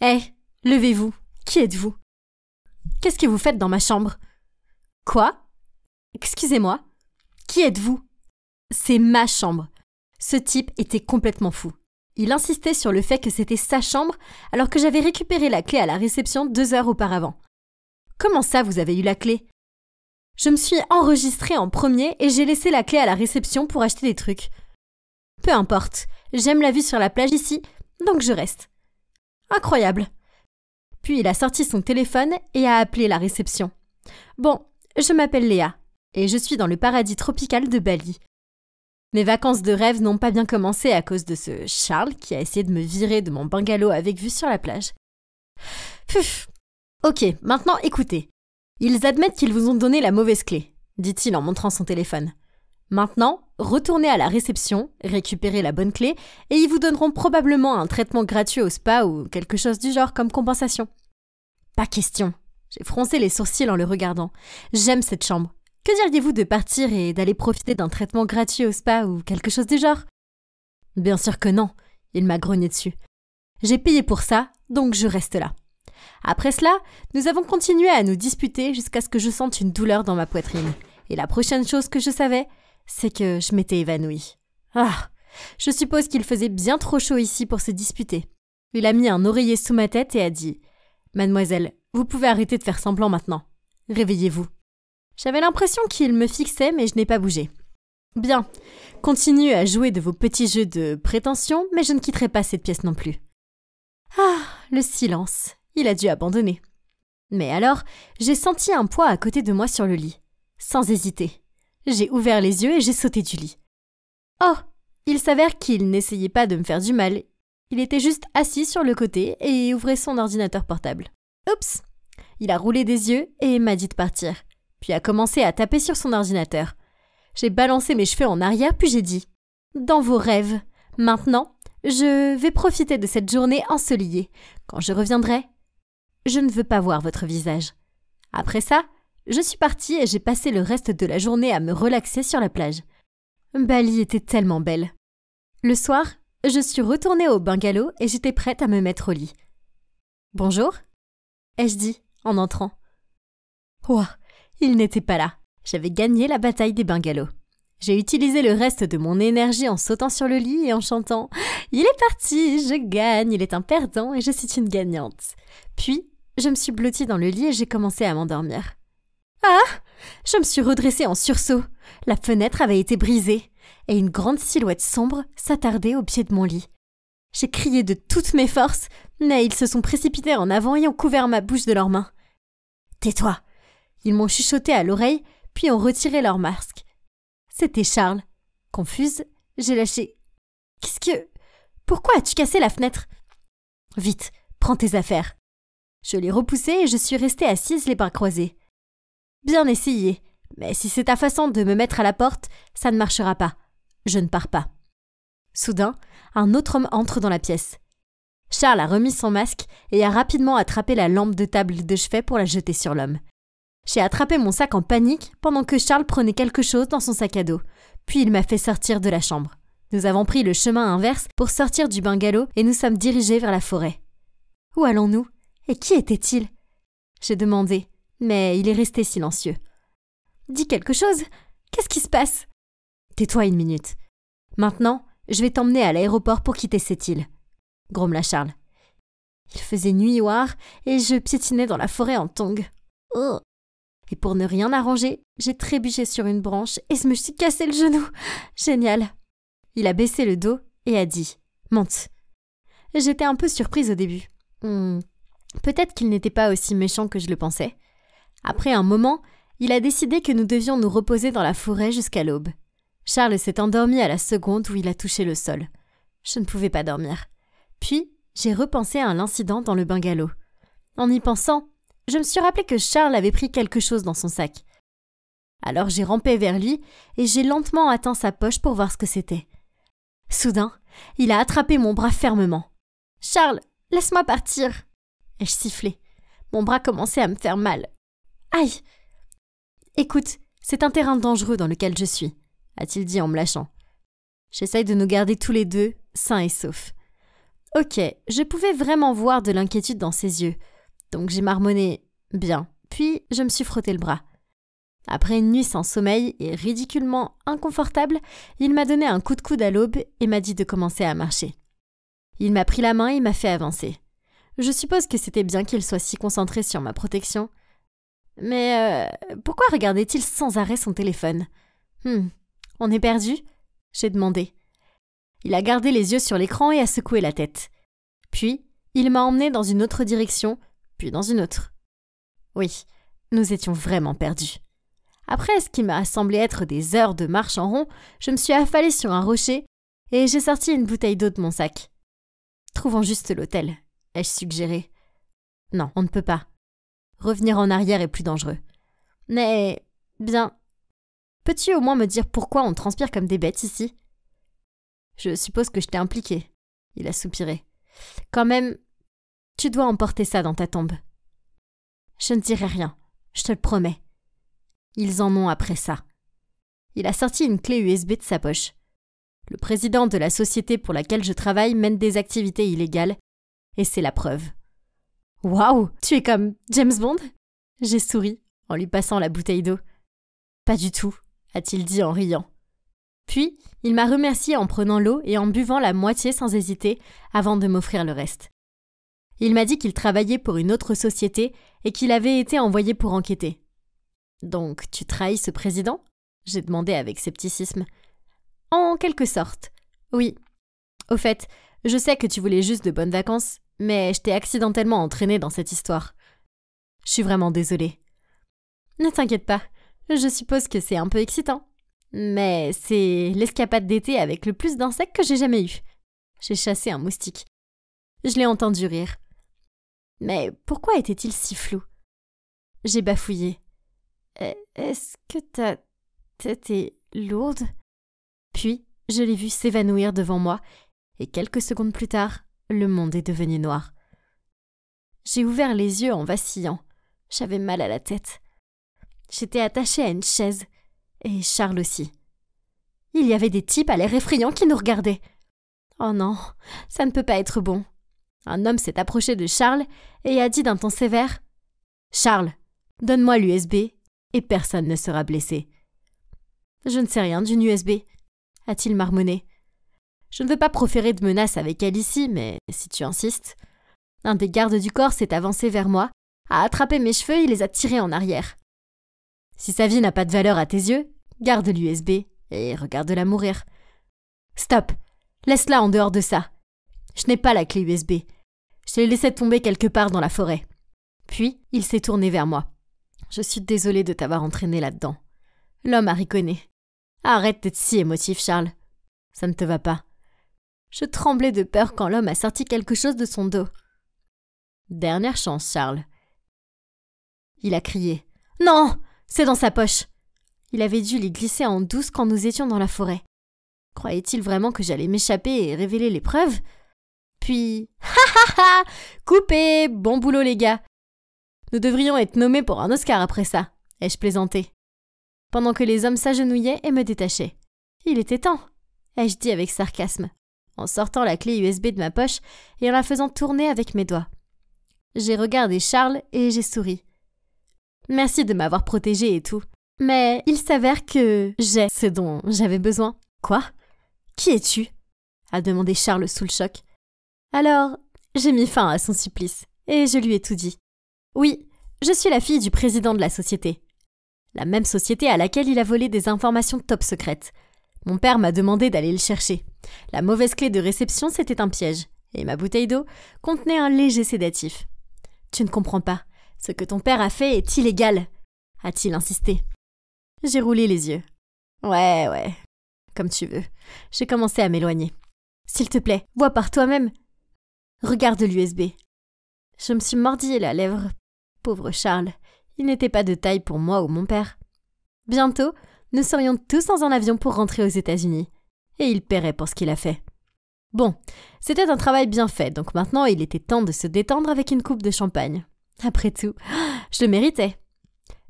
Hé, levez-vous. Qui êtes-vous? Qu'est-ce que vous faites dans ma chambre? Quoi? Excusez-moi. Qui êtes-vous? C'est ma chambre. Ce type était complètement fou. Il insistait sur le fait que c'était sa chambre alors que j'avais récupéré la clé à la réception 2 heures auparavant. Comment ça, vous avez eu la clé? Je me suis enregistrée en premier et j'ai laissé la clé à la réception pour acheter des trucs. Peu importe, j'aime la vue sur la plage ici, donc je reste. Incroyable. Puis il a sorti son téléphone et a appelé la réception. Bon, je m'appelle Léa et je suis dans le paradis tropical de Bali. Mes vacances de rêve n'ont pas bien commencé à cause de ce Charles qui a essayé de me virer de mon bungalow avec vue sur la plage. Puf. Ok, maintenant écoutez. Ils admettent qu'ils vous ont donné la mauvaise clé, dit-il en montrant son téléphone. Maintenant, retournez à la réception, récupérez la bonne clé et ils vous donneront probablement un traitement gratuit au spa ou quelque chose du genre comme compensation. Pas question. J'ai froncé les sourcils en le regardant. J'aime cette chambre. Que diriez-vous de partir et d'aller profiter d'un traitement gratuit au spa ou quelque chose du genre? Bien sûr que non, il m'a grogné dessus. J'ai payé pour ça, donc je reste là. Après cela, nous avons continué à nous disputer jusqu'à ce que je sente une douleur dans ma poitrine. Et la prochaine chose que je savais, c'est que je m'étais évanouie. Ah, je suppose qu'il faisait bien trop chaud ici pour se disputer. Il a mis un oreiller sous ma tête et a dit « Mademoiselle, vous pouvez arrêter de faire semblant maintenant. Réveillez-vous. » J'avais l'impression qu'il me fixait, mais je n'ai pas bougé. Bien, continuez à jouer de vos petits jeux de prétention, mais je ne quitterai pas cette pièce non plus. Ah, le silence. Il a dû abandonner. Mais alors, j'ai senti un poids à côté de moi sur le lit. Sans hésiter. J'ai ouvert les yeux et j'ai sauté du lit. Oh, il s'avère qu'il n'essayait pas de me faire du mal. Il était juste assis sur le côté et ouvrait son ordinateur portable. Oups! Il a roulé des yeux et m'a dit de partir. Puis a commencé à taper sur son ordinateur. J'ai balancé mes cheveux en arrière puis j'ai dit « Dans vos rêves, maintenant, je vais profiter de cette journée ensoleillée. Quand je reviendrai, je ne veux pas voir votre visage. » Après ça, je suis partie et j'ai passé le reste de la journée à me relaxer sur la plage. Bali était tellement belle. Le soir, je suis retournée au bungalow et j'étais prête à me mettre au lit. « Bonjour » ai-je dit en entrant. Ouah, il n'était pas là. J'avais gagné la bataille des bungalows. J'ai utilisé le reste de mon énergie en sautant sur le lit et en chantant « Il est parti, je gagne, il est un perdant et je suis une gagnante. » Puis, je me suis blottie dans le lit et j'ai commencé à m'endormir. Ah! Je me suis redressée en sursaut. La fenêtre avait été brisée et une grande silhouette sombre s'attardait au pied de mon lit. J'ai crié de toutes mes forces, mais ils se sont précipités en avant et ont couvert ma bouche de leurs mains. « Tais-toi !» Ils m'ont chuchoté à l'oreille, puis ont retiré leur masque. C'était Charles. Confuse, j'ai lâché. « Qu'est-ce que... Pourquoi as-tu cassé la fenêtre ?»« Vite, prends tes affaires. » Je l'ai repoussé et je suis restée assise les bras croisés. « Bien essayé, mais si c'est ta façon de me mettre à la porte, ça ne marchera pas. Je ne pars pas. » Soudain, un autre homme entre dans la pièce. Charles a remis son masque et a rapidement attrapé la lampe de table de chevet pour la jeter sur l'homme. J'ai attrapé mon sac en panique pendant que Charles prenait quelque chose dans son sac à dos, puis il m'a fait sortir de la chambre. Nous avons pris le chemin inverse pour sortir du bungalow et nous sommes dirigés vers la forêt. Où allons-nous? Et qui était-il? J'ai demandé, mais il est resté silencieux. Dis quelque chose. Qu'est-ce qui se passe? Tais-toi une minute. Maintenant, je vais t'emmener à l'aéroport pour quitter cette île, grommela Charles. Il faisait nuit noire et je piétinais dans la forêt en tongs. Oh. Et pour ne rien arranger, j'ai trébuché sur une branche et je me suis cassé le genou. Génial. Il a baissé le dos et a dit « Monte ». J'étais un peu surprise au début. Peut-être qu'il n'était pas aussi méchant que je le pensais. Après un moment, il a décidé que nous devions nous reposer dans la forêt jusqu'à l'aube. Charles s'est endormi à la seconde où il a touché le sol. Je ne pouvais pas dormir. Puis, j'ai repensé à l'incident dans le bungalow. En y pensant, je me suis rappelé que Charles avait pris quelque chose dans son sac. Alors j'ai rampé vers lui et j'ai lentement atteint sa poche pour voir ce que c'était. Soudain, il a attrapé mon bras fermement. « Charles, laisse-moi partir !» ai-je sifflé. Mon bras commençait à me faire mal. « Aïe !»« Écoute, c'est un terrain dangereux dans lequel je suis, » a-t-il dit en me lâchant. « J'essaye de nous garder tous les deux, sains et saufs. » Ok, je pouvais vraiment voir de l'inquiétude dans ses yeux. Donc j'ai marmonné « bien », puis je me suis frotté le bras. Après une nuit sans sommeil et ridiculement inconfortable, il m'a donné un coup de coude à l'aube et m'a dit de commencer à marcher. Il m'a pris la main et m'a fait avancer. Je suppose que c'était bien qu'il soit si concentré sur ma protection. Mais pourquoi regardait-il sans arrêt son téléphone ? On est perdu ? J'ai demandé. Il a gardé les yeux sur l'écran et a secoué la tête. Puis, il m'a emmené dans une autre direction, puis dans une autre. Oui, nous étions vraiment perdus. Après ce qui m'a semblé être des heures de marche en rond, je me suis affalée sur un rocher et j'ai sorti une bouteille d'eau de mon sac. « Trouvons juste l'hôtel », ai-je suggéré. « Non, on ne peut pas. Revenir en arrière est plus dangereux. Mais, bien, peux-tu au moins me dire pourquoi on transpire comme des bêtes ici ? » Je suppose que je t'ai impliqué. Il a soupiré. Quand même, tu dois emporter ça dans ta tombe. Je ne dirai rien, je te le promets. Ils en ont après ça. Il a sorti une clé USB de sa poche. Le président de la société pour laquelle je travaille mène des activités illégales, et c'est la preuve. Waouh, tu es comme James Bond ? J'ai souri en lui passant la bouteille d'eau. Pas du tout, a-t-il dit en riant. Puis, il m'a remercié en prenant l'eau et en buvant la moitié sans hésiter avant de m'offrir le reste. Il m'a dit qu'il travaillait pour une autre société et qu'il avait été envoyé pour enquêter. « Donc, tu trahis ce président ?» j'ai demandé avec scepticisme. « En quelque sorte, oui. Au fait, je sais que tu voulais juste de bonnes vacances, mais je t'ai accidentellement entraîné dans cette histoire. Je suis vraiment désolée. » Ne t'inquiète pas, je suppose que c'est un peu excitant. Mais c'est l'escapade d'été avec le plus d'insectes que j'ai jamais eu. J'ai chassé un moustique. Je l'ai entendu rire. Mais pourquoi était-il si flou ? J'ai bafouillé. Est-ce que ta tête est lourde ? Puis, je l'ai vu s'évanouir devant moi, et quelques secondes plus tard, le monde est devenu noir. J'ai ouvert les yeux en vacillant. J'avais mal à la tête. J'étais attachée à une chaise. Et Charles aussi. Il y avait des types à l'air effrayant qui nous regardaient. Oh non, ça ne peut pas être bon. Un homme s'est approché de Charles et a dit d'un ton sévère « Charles, donne-moi l'USB et personne ne sera blessé. » « Je ne sais rien d'une USB, a-t-il marmonné. Je ne veux pas proférer de menaces avec elle ici, mais si tu insistes. Un des gardes du corps s'est avancé vers moi, a attrapé mes cheveux et les a tirés en arrière. Si sa vie n'a pas de valeur à tes yeux, garde l'USB et regarde-la mourir. Stop, laisse-la en dehors de ça. Je n'ai pas la clé USB. Je l'ai laissée tomber quelque part dans la forêt. Puis, il s'est tourné vers moi. Je suis désolée de t'avoir entraîné là-dedans. L'homme a riconné. Arrête d'être si émotif, Charles. Ça ne te va pas. Je tremblais de peur quand l'homme a sorti quelque chose de son dos. Dernière chance, Charles. Il a crié. Non! C'est dans sa poche. Il avait dû l'y glisser en douce quand nous étions dans la forêt. Croyait-il vraiment que j'allais m'échapper et révéler les preuves ? Puis, ha ha ha ! Coupé ! Bon boulot les gars ! Nous devrions être nommés pour un Oscar après ça, ai-je plaisanté. Pendant que les hommes s'agenouillaient et me détachaient. Il était temps, ai-je dit avec sarcasme, en sortant la clé USB de ma poche et en la faisant tourner avec mes doigts. J'ai regardé Charles et j'ai souri. Merci de m'avoir protégée et tout. Mais il s'avère que j'ai ce dont j'avais besoin. Quoi ? Qui es-tu ? A demandé Charles sous le choc. Alors, j'ai mis fin à son supplice et je lui ai tout dit. Oui, je suis la fille du président de la société. La même société à laquelle il a volé des informations top secrètes. Mon père m'a demandé d'aller le chercher. La mauvaise clé de réception, c'était un piège. Et ma bouteille d'eau contenait un léger sédatif. Tu ne comprends pas. Ce que ton père a fait est illégal, a-t-il insisté. J'ai roulé les yeux. Ouais, comme tu veux. J'ai commencé à m'éloigner. S'il te plaît, vois par toi-même. Regarde l'USB. Je me suis mordi la lèvre. Pauvre Charles, il n'était pas de taille pour moi ou mon père. Bientôt, nous serions tous dans un avion pour rentrer aux États-Unis. Et il paierait pour ce qu'il a fait. Bon, c'était un travail bien fait, donc maintenant il était temps de se détendre avec une coupe de champagne. Après tout, je le méritais.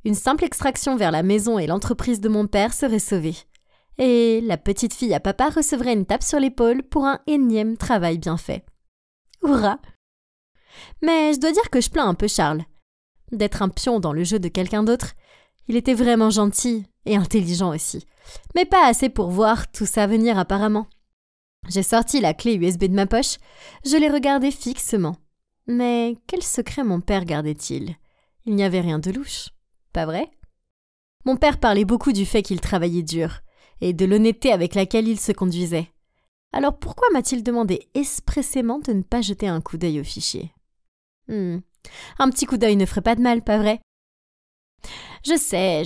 Une simple extraction vers la maison et l'entreprise de mon père serait sauvée. Et la petite fille à papa recevrait une tape sur l'épaule pour un énième travail bien fait. Hurrah! Mais je dois dire que je plains un peu Charles. D'être un pion dans le jeu de quelqu'un d'autre, il était vraiment gentil et intelligent aussi. Mais pas assez pour voir tout ça venir apparemment. J'ai sorti la clé USB de ma poche, je l'ai regardée fixement. Mais quel secret mon père gardait-il? Il n'y avait rien de louche, pas vrai? Mon père parlait beaucoup du fait qu'il travaillait dur et de l'honnêteté avec laquelle il se conduisait. Alors pourquoi m'a-t-il demandé expressément de ne pas jeter un coup d'œil au fichier? Un petit coup d'œil ne ferait pas de mal, pas vrai? Je sais,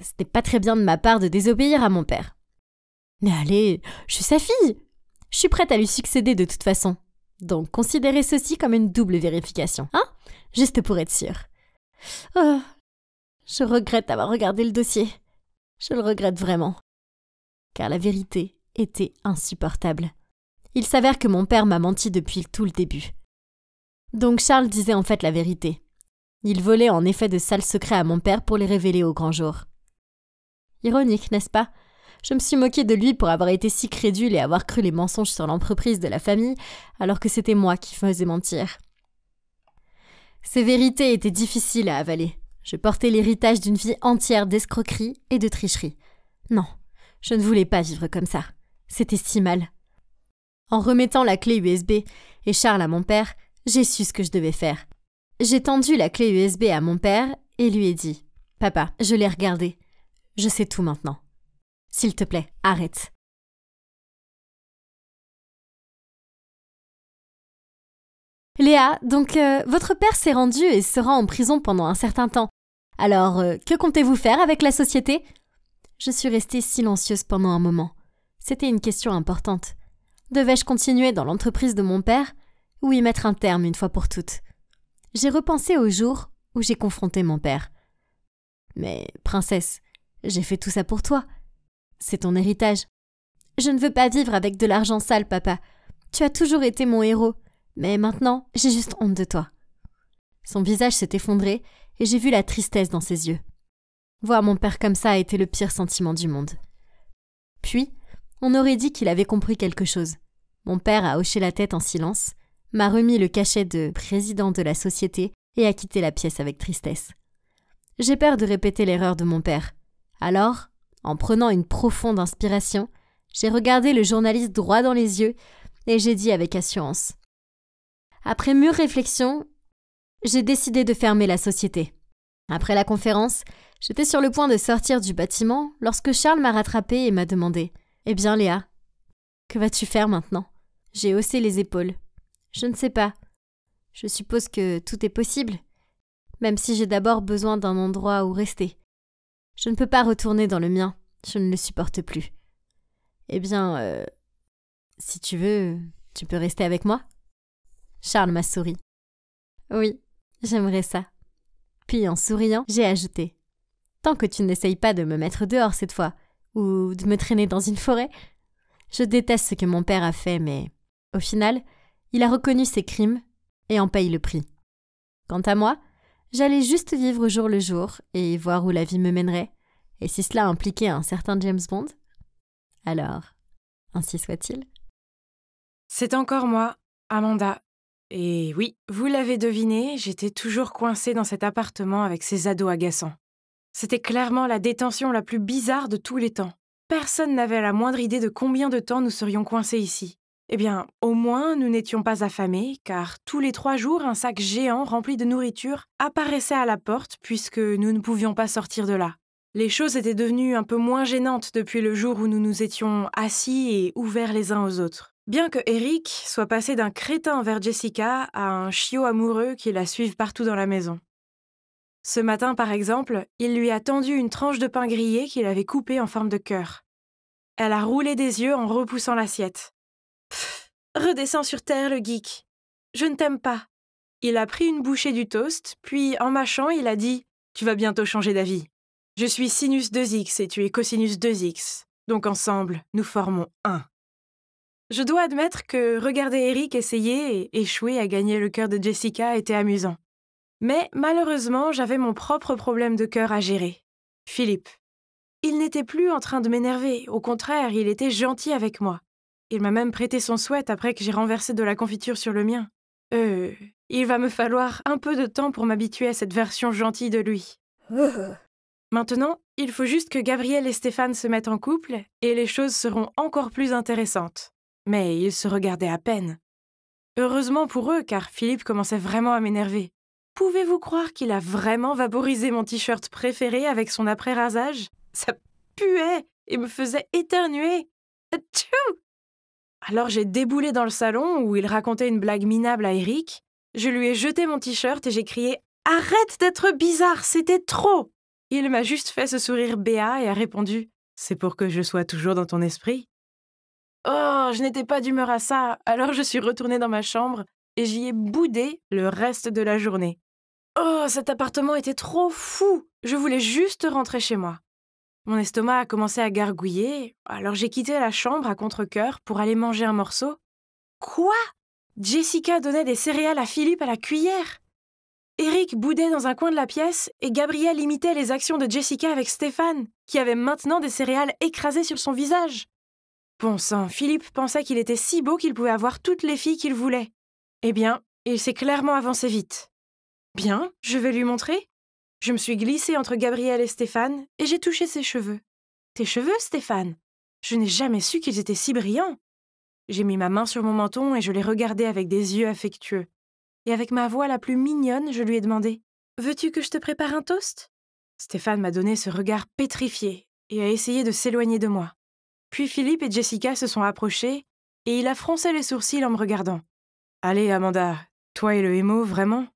c'était pas très bien de ma part de désobéir à mon père. Mais allez, je suis sa fille. Je suis prête à lui succéder de toute façon. Donc considérez ceci comme une double vérification, hein? Juste pour être sûre. Oh, je regrette d'avoir regardé le dossier. Je le regrette vraiment. Car la vérité était insupportable. Il s'avère que mon père m'a menti depuis tout le début. Donc Charles disait en fait la vérité. Il volait en effet de sales secrets à mon père pour les révéler au grand jour. Ironique, n'est-ce pas? Je me suis moquée de lui pour avoir été si crédule et avoir cru les mensonges sur l'entreprise de la famille, alors que c'était moi qui faisais mentir. Ces vérités étaient difficiles à avaler. Je portais l'héritage d'une vie entière d'escroquerie et de tricherie. Non, je ne voulais pas vivre comme ça. C'était si mal. En remettant la clé USB et Charles à mon père, j'ai su ce que je devais faire. J'ai tendu la clé USB à mon père et lui ai dit « Papa, je l'ai regardé. Je sais tout maintenant. S'il te plaît, arrête. » Léa, donc votre père s'est rendu et sera en prison pendant un certain temps. Alors, que comptez-vous faire avec la société? Je suis restée silencieuse pendant un moment. C'était une question importante. Devais-je continuer dans l'entreprise de mon père ou y mettre un terme une fois pour toutes? J'ai repensé au jour où j'ai confronté mon père. Mais, princesse, j'ai fait tout ça pour toi. C'est ton héritage. Je ne veux pas vivre avec de l'argent sale, papa. Tu as toujours été mon héros. Mais maintenant, j'ai juste honte de toi. Son visage s'est effondré et j'ai vu la tristesse dans ses yeux. Voir mon père comme ça a été le pire sentiment du monde. Puis, on aurait dit qu'il avait compris quelque chose. Mon père a hoché la tête en silence, m'a remis le cachet de président de la société et a quitté la pièce avec tristesse. J'ai peur de répéter l'erreur de mon père. Alors, en prenant une profonde inspiration, j'ai regardé le journaliste droit dans les yeux et j'ai dit avec assurance: après mûre réflexion, j'ai décidé de fermer la société. Après la conférence, j'étais sur le point de sortir du bâtiment lorsque Charles m'a rattrapée et m'a demandé: « Eh bien, Léa, que vas-tu faire maintenant ?» J'ai haussé les épaules. Je ne sais pas. Je suppose que tout est possible, même si j'ai d'abord besoin d'un endroit où rester. Je ne peux pas retourner dans le mien, je ne le supporte plus. Eh bien, si tu veux, tu peux rester avec moi ? Charles m'a souri. Oui, j'aimerais ça. Puis en souriant, j'ai ajouté: tant que tu n'essayes pas de me mettre dehors cette fois, ou de me traîner dans une forêt. Je déteste ce que mon père a fait, mais au final, il a reconnu ses crimes et en paye le prix. Quant à moi, j'allais juste vivre au jour le jour et voir où la vie me mènerait, et si cela impliquait un certain James Bond, alors, ainsi soit-il. C'est encore moi, Amanda. Et oui, vous l'avez deviné, j'étais toujours coincée dans cet appartement avec ces ados agaçants. C'était clairement la détention la plus bizarre de tous les temps. Personne n'avait la moindre idée de combien de temps nous serions coincés ici. Eh bien, au moins, nous n'étions pas affamés, car tous les 3 jours, un sac géant rempli de nourriture apparaissait à la porte puisque nous ne pouvions pas sortir de là. Les choses étaient devenues un peu moins gênantes depuis le jour où nous nous étions assis et ouverts les uns aux autres. Bien que Eric soit passé d'un crétin envers Jessica à un chiot amoureux qui la suive partout dans la maison. Ce matin, par exemple, il lui a tendu une tranche de pain grillé qu'il avait coupée en forme de cœur. Elle a roulé des yeux en repoussant l'assiette. « Pfff, redescends sur terre, le geek. Je ne t'aime pas. » Il a pris une bouchée du toast, puis en mâchant, il a dit « Tu vas bientôt changer d'avis. Je suis sinus 2x et tu es cosinus 2x. Donc ensemble, nous formons 1. » Je dois admettre que regarder Eric essayer et échouer à gagner le cœur de Jessica était amusant. Mais malheureusement, j'avais mon propre problème de cœur à gérer. Philippe. Il n'était plus en train de m'énerver, au contraire, il était gentil avec moi. Il m'a même prêté son sweat après que j'ai renversé de la confiture sur le mien. Il va me falloir un peu de temps pour m'habituer à cette version gentille de lui. Maintenant, il faut juste que Gabriel et Stéphane se mettent en couple et les choses seront encore plus intéressantes. Mais ils se regardaient à peine. Heureusement pour eux, car Philippe commençait vraiment à m'énerver. Pouvez-vous croire qu'il a vraiment vaporisé mon t-shirt préféré avec son après-rasage? Ça puait et me faisait éternuer. Atchou! Alors j'ai déboulé dans le salon où il racontait une blague minable à Eric. Je lui ai jeté mon t-shirt et j'ai crié « Arrête d'être bizarre, c'était trop !» Il m'a juste fait ce sourire béat et a répondu « C'est pour que je sois toujours dans ton esprit ?» Oh, je n'étais pas d'humeur à ça, alors je suis retournée dans ma chambre et j'y ai boudé le reste de la journée. Oh, cet appartement était trop fou! Je voulais juste rentrer chez moi. Mon estomac a commencé à gargouiller, alors j'ai quitté la chambre à contre-cœur pour aller manger un morceau. Quoi? Jessica donnait des céréales à Philippe à la cuillère. Eric boudait dans un coin de la pièce et Gabriel imitait les actions de Jessica avec Stéphane, qui avait maintenant des céréales écrasées sur son visage. Bon sang, Philippe pensait qu'il était si beau qu'il pouvait avoir toutes les filles qu'il voulait. Eh bien, il s'est clairement avancé vite. Bien, je vais lui montrer. Je me suis glissée entre Gabriel et Stéphane et j'ai touché ses cheveux. Tes cheveux, Stéphane? Je n'ai jamais su qu'ils étaient si brillants. J'ai mis ma main sur mon menton et je l'ai regardé avec des yeux affectueux. Et avec ma voix la plus mignonne, je lui ai demandé « Veux-tu que je te prépare un toast ?» Stéphane m'a donné ce regard pétrifié et a essayé de s'éloigner de moi. Puis Philippe et Jessica se sont approchés et il a froncé les sourcils en me regardant. « Allez, Amanda, toi et le hémo, vraiment ?»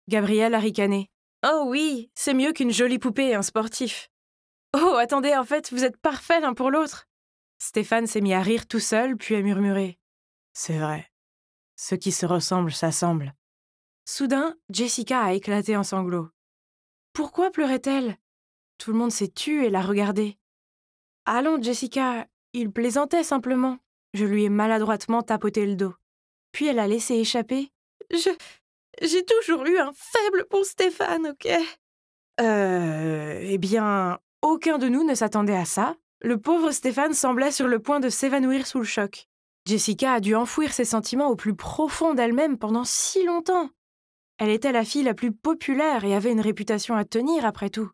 Gabriel a ricané. « Oh oui, c'est mieux qu'une jolie poupée et un sportif. »« Oh, attendez, en fait, vous êtes parfaits l'un pour l'autre. » Stéphane s'est mis à rire tout seul, puis a murmuré. « C'est vrai. Ceux qui se ressemblent s'assemblent. » Soudain, Jessica a éclaté en sanglots. Pourquoi pleurait-elle? Tout le monde s'est tu et l'a regardée. « Allons, Jessica, il plaisantait simplement. » Je lui ai maladroitement tapoté le dos. Puis elle a laissé échapper. « J'ai toujours eu un faible pour Stéphane, ok ?» Eh bien, aucun de nous ne s'attendait à ça. Le pauvre Stéphane semblait sur le point de s'évanouir sous le choc. Jessica a dû enfouir ses sentiments au plus profond d'elle-même pendant si longtemps. Elle était la fille la plus populaire et avait une réputation à tenir, après tout.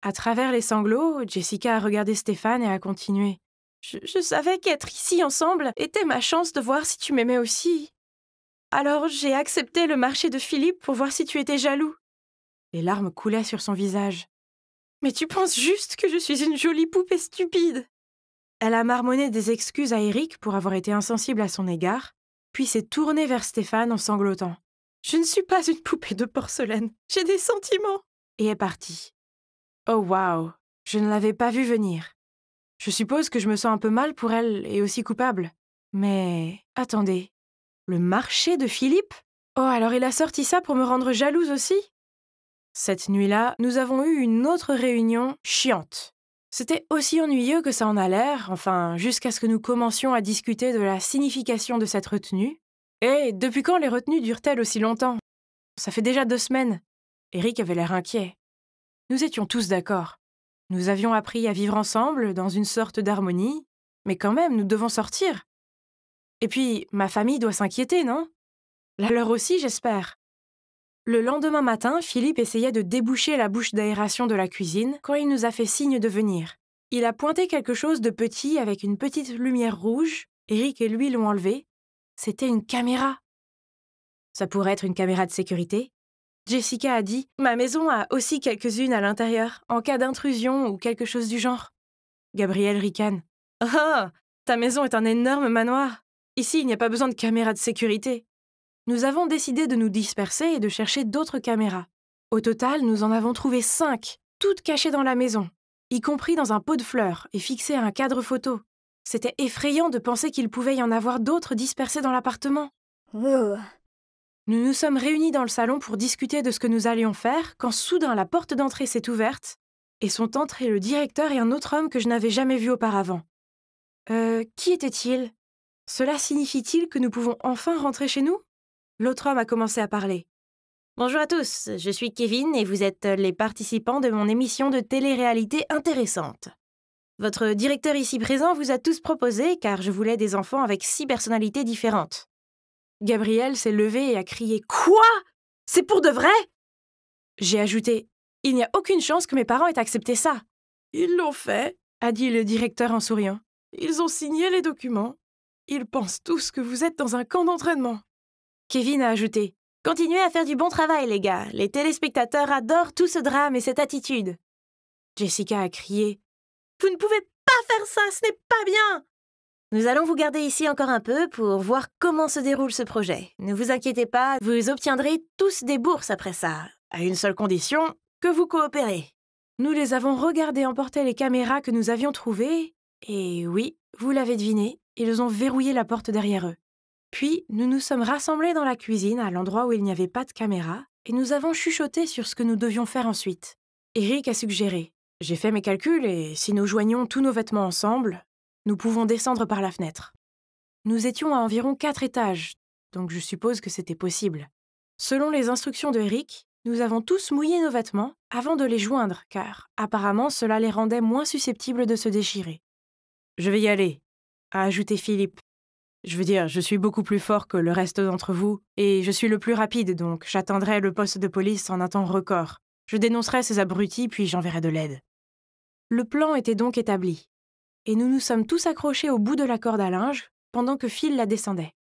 À travers les sanglots, Jessica a regardé Stéphane et a continué. « Je savais qu'être ici ensemble était ma chance de voir si tu m'aimais aussi. Alors j'ai accepté le marché de Philippe pour voir si tu étais jaloux. » Les larmes coulaient sur son visage. « Mais tu penses juste que je suis une jolie poupée stupide !» Elle a marmonné des excuses à Eric pour avoir été insensible à son égard, puis s'est tournée vers Stéphane en sanglotant. « Je ne suis pas une poupée de porcelaine, j'ai des sentiments !» Et est partie. Oh waouh, je ne l'avais pas vue venir. Je suppose que je me sens un peu mal pour elle et aussi coupable. Mais attendez, le marché de Philippe? Oh, alors il a sorti ça pour me rendre jalouse aussi? Cette nuit-là, nous avons eu une autre réunion chiante. C'était aussi ennuyeux que ça en a l'air, enfin, jusqu'à ce que nous commencions à discuter de la signification de cette retenue. Et depuis quand les retenues durent-elles aussi longtemps? Ça fait déjà 2 semaines. Eric avait l'air inquiet. Nous étions tous d'accord. Nous avions appris à vivre ensemble, dans une sorte d'harmonie, mais quand même, nous devons sortir. Et puis, ma famille doit s'inquiéter, non? La leur aussi, j'espère. Le lendemain matin, Philippe essayait de déboucher la bouche d'aération de la cuisine quand il nous a fait signe de venir. Il a pointé quelque chose de petit avec une petite lumière rouge. Eric et lui l'ont enlevé. C'était une caméra. Ça pourrait être une caméra de sécurité. Jessica a dit « Ma maison a aussi quelques-unes à l'intérieur, en cas d'intrusion ou quelque chose du genre. » Gabriel ricane. « Ah, ta maison est un énorme manoir. Ici, il n'y a pas besoin de caméra de sécurité. » Nous avons décidé de nous disperser et de chercher d'autres caméras. Au total, nous en avons trouvé 5, toutes cachées dans la maison, y compris dans un pot de fleurs et fixées à un cadre photo. C'était effrayant de penser qu'il pouvait y en avoir d'autres dispersées dans l'appartement. Nous nous sommes réunis dans le salon pour discuter de ce que nous allions faire quand soudain la porte d'entrée s'est ouverte et sont entrés le directeur et un autre homme que je n'avais jamais vu auparavant. Qui était-il? Cela signifie-t-il que nous pouvons enfin rentrer chez nous? L'autre homme a commencé à parler. « Bonjour à tous, je suis Kevin et vous êtes les participants de mon émission de télé-réalité intéressante. Votre directeur ici présent vous a tous proposé car je voulais des enfants avec 6 personnalités différentes. Gabriel s'est levé et a crié « Quoi? C'est pour de vrai ?» J'ai ajouté « Il n'y a aucune chance que mes parents aient accepté ça. »« Ils l'ont fait, » a dit le directeur en souriant. « Ils ont signé les documents. Ils pensent tous que vous êtes dans un camp d'entraînement. » Kevin a ajouté « Continuez à faire du bon travail, les gars. Les téléspectateurs adorent tout ce drame et cette attitude. » Jessica a crié « Vous ne pouvez pas faire ça, ce n'est pas bien !» Nous allons vous garder ici encore un peu pour voir comment se déroule ce projet. Ne vous inquiétez pas, vous obtiendrez tous des bourses après ça, à une seule condition, que vous coopérez. Nous les avons regardés emporter les caméras que nous avions trouvées, et oui, vous l'avez deviné, ils ont verrouillé la porte derrière eux. Puis, nous nous sommes rassemblés dans la cuisine, à l'endroit où il n'y avait pas de caméra, et nous avons chuchoté sur ce que nous devions faire ensuite. Eric a suggéré « J'ai fait mes calculs, et si nous joignons tous nos vêtements ensemble, nous pouvons descendre par la fenêtre. » Nous étions à environ 4 étages, donc je suppose que c'était possible. Selon les instructions de Eric, nous avons tous mouillé nos vêtements avant de les joindre, car apparemment cela les rendait moins susceptibles de se déchirer. « Je vais y aller », a ajouté Philippe. « Je veux dire, je suis beaucoup plus fort que le reste d'entre vous, et je suis le plus rapide, donc j'atteindrai le poste de police en un temps record. Je dénoncerai ces abrutis, puis j'enverrai de l'aide. » Le plan était donc établi. Et nous nous sommes tous accrochés au bout de la corde à linge pendant que Phil la descendait.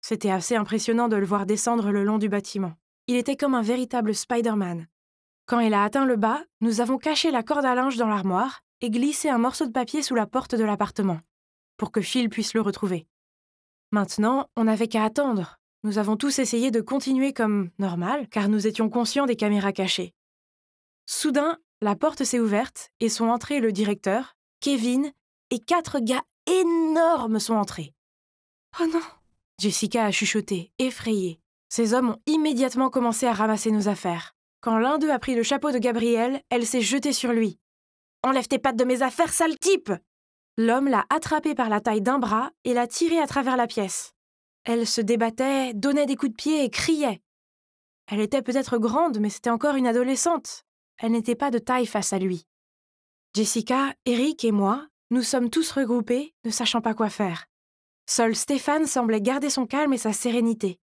C'était assez impressionnant de le voir descendre le long du bâtiment. Il était comme un véritable Spider-Man. Quand il a atteint le bas, nous avons caché la corde à linge dans l'armoire et glissé un morceau de papier sous la porte de l'appartement, pour que Phil puisse le retrouver. Maintenant, on n'avait qu'à attendre. Nous avons tous essayé de continuer comme normal, car nous étions conscients des caméras cachées. Soudain, la porte s'est ouverte et sont entrés le directeur, Kevin, et 4 gars énormes sont entrés. « Oh non !» Jessica a chuchoté, effrayée. Ces hommes ont immédiatement commencé à ramasser nos affaires. Quand l'un d'eux a pris le chapeau de Gabriel, elle s'est jetée sur lui. « Enlève tes pattes de mes affaires, sale type !» L'homme l'a attrapée par la taille d'un bras et l'a tirée à travers la pièce. Elle se débattait, donnait des coups de pied et criait. Elle était peut-être grande, mais c'était encore une adolescente. Elle n'était pas de taille face à lui. Jessica, Eric et moi, nous sommes tous regroupés, ne sachant pas quoi faire. Seul Stéphane semblait garder son calme et sa sérénité.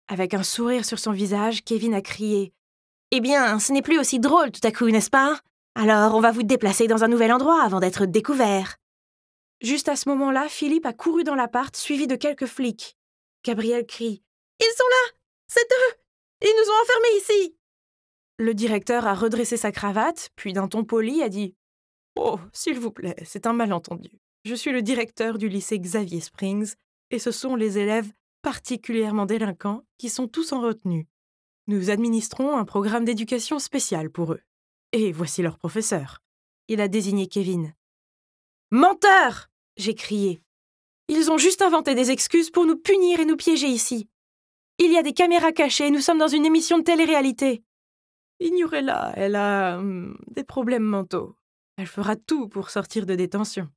Avec un sourire sur son visage, Kevin a crié « Eh bien, ce n'est plus aussi drôle tout à coup, n'est-ce pas? Alors, on va vous déplacer dans un nouvel endroit avant d'être découvert. » Juste à ce moment-là, Philippe a couru dans l'appart, suivi de quelques flics. Gabriel crie « Ils sont là! C'est eux! Ils nous ont enfermés ici !» Le directeur a redressé sa cravate, puis d'un ton poli a dit « Oh, s'il vous plaît, c'est un malentendu. Je suis le directeur du lycée Xavier Springs, et ce sont les élèves particulièrement délinquants qui sont tous en retenue. Nous administrons un programme d'éducation spécial pour eux. Et voici leur professeur. » Il a désigné Kevin. « Menteur !» j'ai crié. « Ils ont juste inventé des excuses pour nous punir et nous piéger ici. Il y a des caméras cachées, nous sommes dans une émission de télé-réalité. Ignorez-la, elle a des problèmes mentaux. Elle fera tout pour sortir de détention. »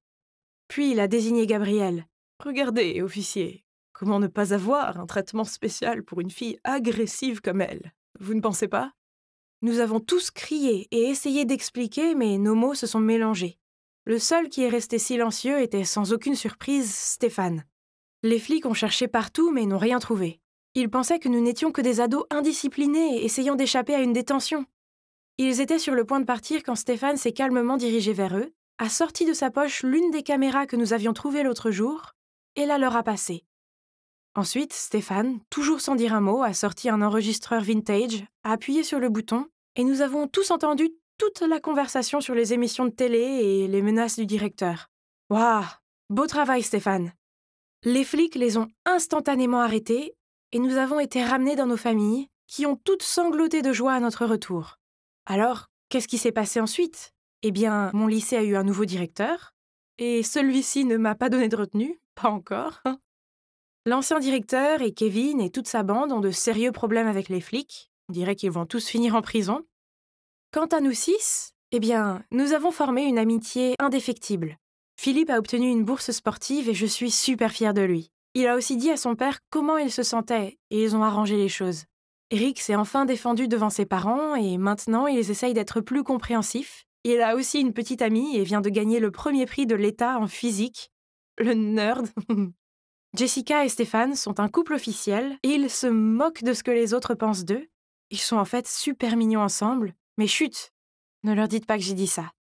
Puis il a désigné Gabriel. « Regardez, officier, comment ne pas avoir un traitement spécial pour une fille agressive comme elle? Vous ne pensez pas ?» Nous avons tous crié et essayé d'expliquer, mais nos mots se sont mélangés. Le seul qui est resté silencieux était sans aucune surprise Stéphane. Les flics ont cherché partout mais n'ont rien trouvé. Ils pensaient que nous n'étions que des ados indisciplinés essayant d'échapper à une détention. Ils étaient sur le point de partir quand Stéphane s'est calmement dirigé vers eux, a sorti de sa poche l'une des caméras que nous avions trouvées l'autre jour et la leur a passée. Ensuite, Stéphane, toujours sans dire un mot, a sorti un enregistreur vintage, a appuyé sur le bouton et nous avons tous entendu toute la conversation sur les émissions de télé et les menaces du directeur. Waouh! Beau travail, Stéphane! Les flics les ont instantanément arrêtés et nous avons été ramenés dans nos familles, qui ont toutes sangloté de joie à notre retour. Alors, qu'est-ce qui s'est passé ensuite? Eh bien, mon lycée a eu un nouveau directeur, et celui-ci ne m'a pas donné de retenue, pas encore. L'ancien directeur et Kevin et toute sa bande ont de sérieux problèmes avec les flics. On dirait qu'ils vont tous finir en prison. Quant à nous 6, eh bien, nous avons formé une amitié indéfectible. Philippe a obtenu une bourse sportive et je suis super fière de lui. Il a aussi dit à son père comment il se sentait et ils ont arrangé les choses. Eric s'est enfin défendu devant ses parents et maintenant ils essayent d'être plus compréhensifs. Il a aussi une petite amie et vient de gagner le premier prix de l'État en physique. Le nerd. Jessica et Stéphane sont un couple officiel et ils se moquent de ce que les autres pensent d'eux. Ils sont en fait super mignons ensemble, mais chut, ne leur dites pas que j'ai dit ça.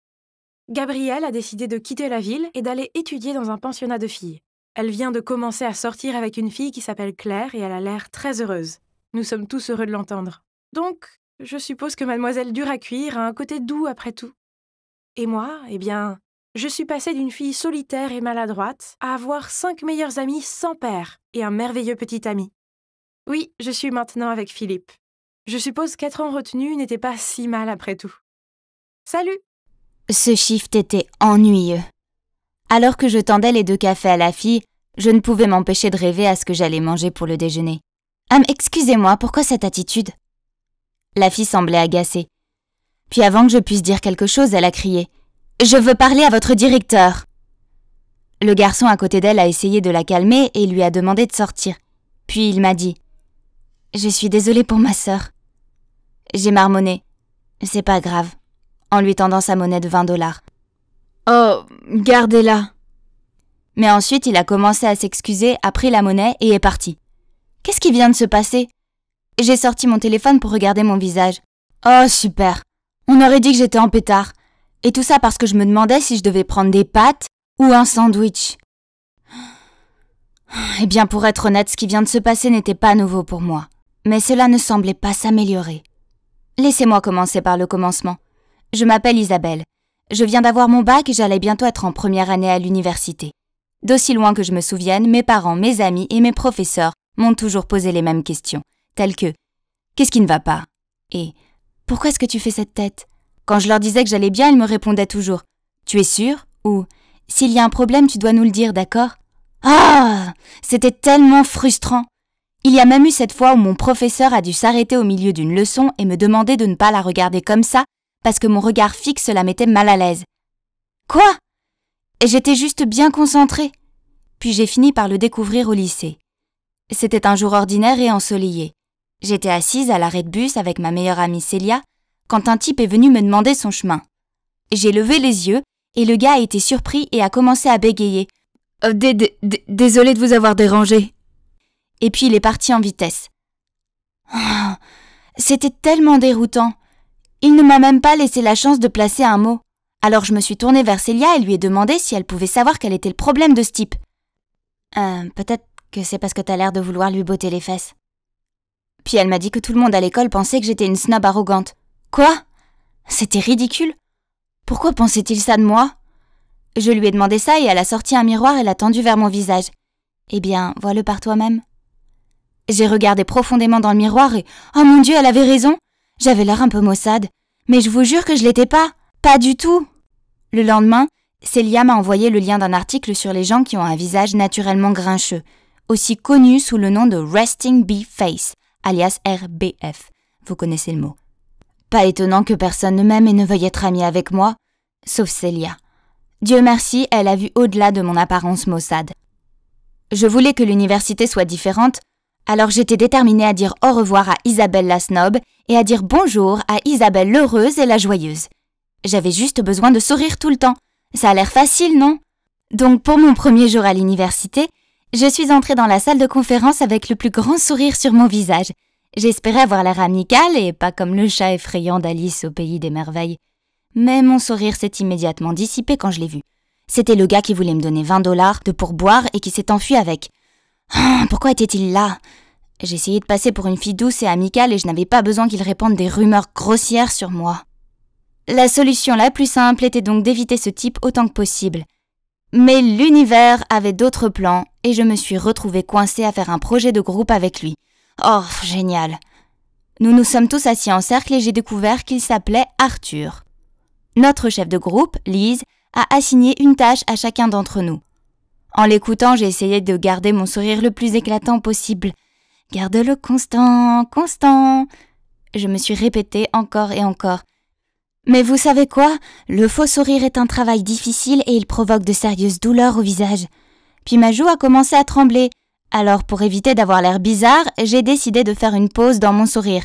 Gabrielle a décidé de quitter la ville et d'aller étudier dans un pensionnat de filles. Elle vient de commencer à sortir avec une fille qui s'appelle Claire et elle a l'air très heureuse. Nous sommes tous heureux de l'entendre. Donc, je suppose que mademoiselle Dur à cuire a un côté doux après tout. Et moi, eh bien, je suis passée d'une fille solitaire et maladroite à avoir 5 meilleurs amis sans père et un merveilleux petit ami. Oui, je suis maintenant avec Philippe. Je suppose qu'être en retenue n'était pas si mal après tout. Salut! Ce shift était ennuyeux. Alors que je tendais les 2 cafés à la fille, je ne pouvais m'empêcher de rêver à ce que j'allais manger pour le déjeuner. « excusez-moi, pourquoi cette attitude ?» La fille semblait agacée. Puis avant que je puisse dire quelque chose, elle a crié « Je veux parler à votre directeur !» Le garçon à côté d'elle a essayé de la calmer et lui a demandé de sortir. Puis il m'a dit « Je suis désolée pour ma sœur. » J'ai marmonné « C'est pas grave », en lui tendant sa monnaie de $20. « Oh, gardez-la !» Mais ensuite, il a commencé à s'excuser, a pris la monnaie et est parti. Qu'est-ce qui vient de se passer? J'ai sorti mon téléphone pour regarder mon visage. Oh, super! On aurait dit que j'étais en pétard. Et tout ça parce que je me demandais si je devais prendre des pâtes ou un sandwich. Eh bien, pour être honnête, ce qui vient de se passer n'était pas nouveau pour moi. Mais cela ne semblait pas s'améliorer. Laissez-moi commencer par le commencement. Je m'appelle Isabelle. Je viens d'avoir mon bac et j'allais bientôt être en première année à l'université. D'aussi loin que je me souvienne, mes parents, mes amis et mes professeurs m'ont toujours posé les mêmes questions, telles que « Qu'est-ce qui ne va pas ?» et « Pourquoi est-ce que tu fais cette tête ?» Quand je leur disais que j'allais bien, ils me répondaient toujours « Tu es sûr ?» ou « S'il y a un problème, tu dois nous le dire, d'accord ?» Ah, c'était tellement frustrant. Il y a même eu cette fois où mon professeur a dû s'arrêter au milieu d'une leçon et me demander de ne pas la regarder comme ça parce que mon regard fixe la mettait mal à l'aise. Quoi? Et j'étais juste bien concentrée. Puis j'ai fini par le découvrir au lycée. C'était un jour ordinaire et ensoleillé. J'étais assise à l'arrêt de bus avec ma meilleure amie Célia quand un type est venu me demander son chemin. J'ai levé les yeux et le gars a été surpris et a commencé à bégayer. Désolé de vous avoir dérangé. Et puis il est parti en vitesse. Oh, c'était tellement déroutant. Il ne m'a même pas laissé la chance de placer un mot. Alors je me suis tournée vers Célia et lui ai demandé si elle pouvait savoir quel était le problème de ce type. Peut-être que c'est parce que t'as l'air de vouloir lui botter les fesses. Puis elle m'a dit que tout le monde à l'école pensait que j'étais une snob arrogante. Quoi? C'était ridicule. Pourquoi pensait-il ça de moi? Je lui ai demandé ça et elle a sorti un miroir et l'a tendu vers mon visage. Eh bien, vois-le par toi-même. J'ai regardé profondément dans le miroir et... Oh mon Dieu, elle avait raison. J'avais l'air un peu maussade. Mais je vous jure que je l'étais pas. Pas du tout. Le lendemain, Célia m'a envoyé le lien d'un article sur les gens qui ont un visage naturellement grincheux, aussi connu sous le nom de Resting Bee Face, alias RBF. Vous connaissez le mot. Pas étonnant que personne ne m'aime et ne veuille être amie avec moi, sauf Célia. Dieu merci, elle a vu au-delà de mon apparence maussade. Je voulais que l'université soit différente, alors j'étais déterminée à dire au revoir à Isabelle la snob et à dire bonjour à Isabelle l'heureuse et la joyeuse. J'avais juste besoin de sourire tout le temps. Ça a l'air facile, non? Donc pour mon premier jour à l'université, je suis entrée dans la salle de conférence avec le plus grand sourire sur mon visage. J'espérais avoir l'air amical et pas comme le chat effrayant d'Alice au pays des merveilles. Mais mon sourire s'est immédiatement dissipé quand je l'ai vu. C'était le gars qui voulait me donner $20 de pourboire et qui s'est enfui avec. Pourquoi était-il là? J'essayais de passer pour une fille douce et amicale et je n'avais pas besoin qu'il réponde des rumeurs grossières sur moi. La solution la plus simple était donc d'éviter ce type autant que possible. Mais l'univers avait d'autres plans et je me suis retrouvée coincée à faire un projet de groupe avec lui. Oh, génial! Nous nous sommes tous assis en cercle et j'ai découvert qu'il s'appelait Arthur. Notre chef de groupe, Lise, a assigné une tâche à chacun d'entre nous. En l'écoutant, j'ai essayé de garder mon sourire le plus éclatant possible. « Garde-le constant, constant !» Je me suis répétée encore et encore. Mais vous savez quoi? Le faux sourire est un travail difficile et il provoque de sérieuses douleurs au visage. Puis ma joue a commencé à trembler. Alors pour éviter d'avoir l'air bizarre, j'ai décidé de faire une pause dans mon sourire.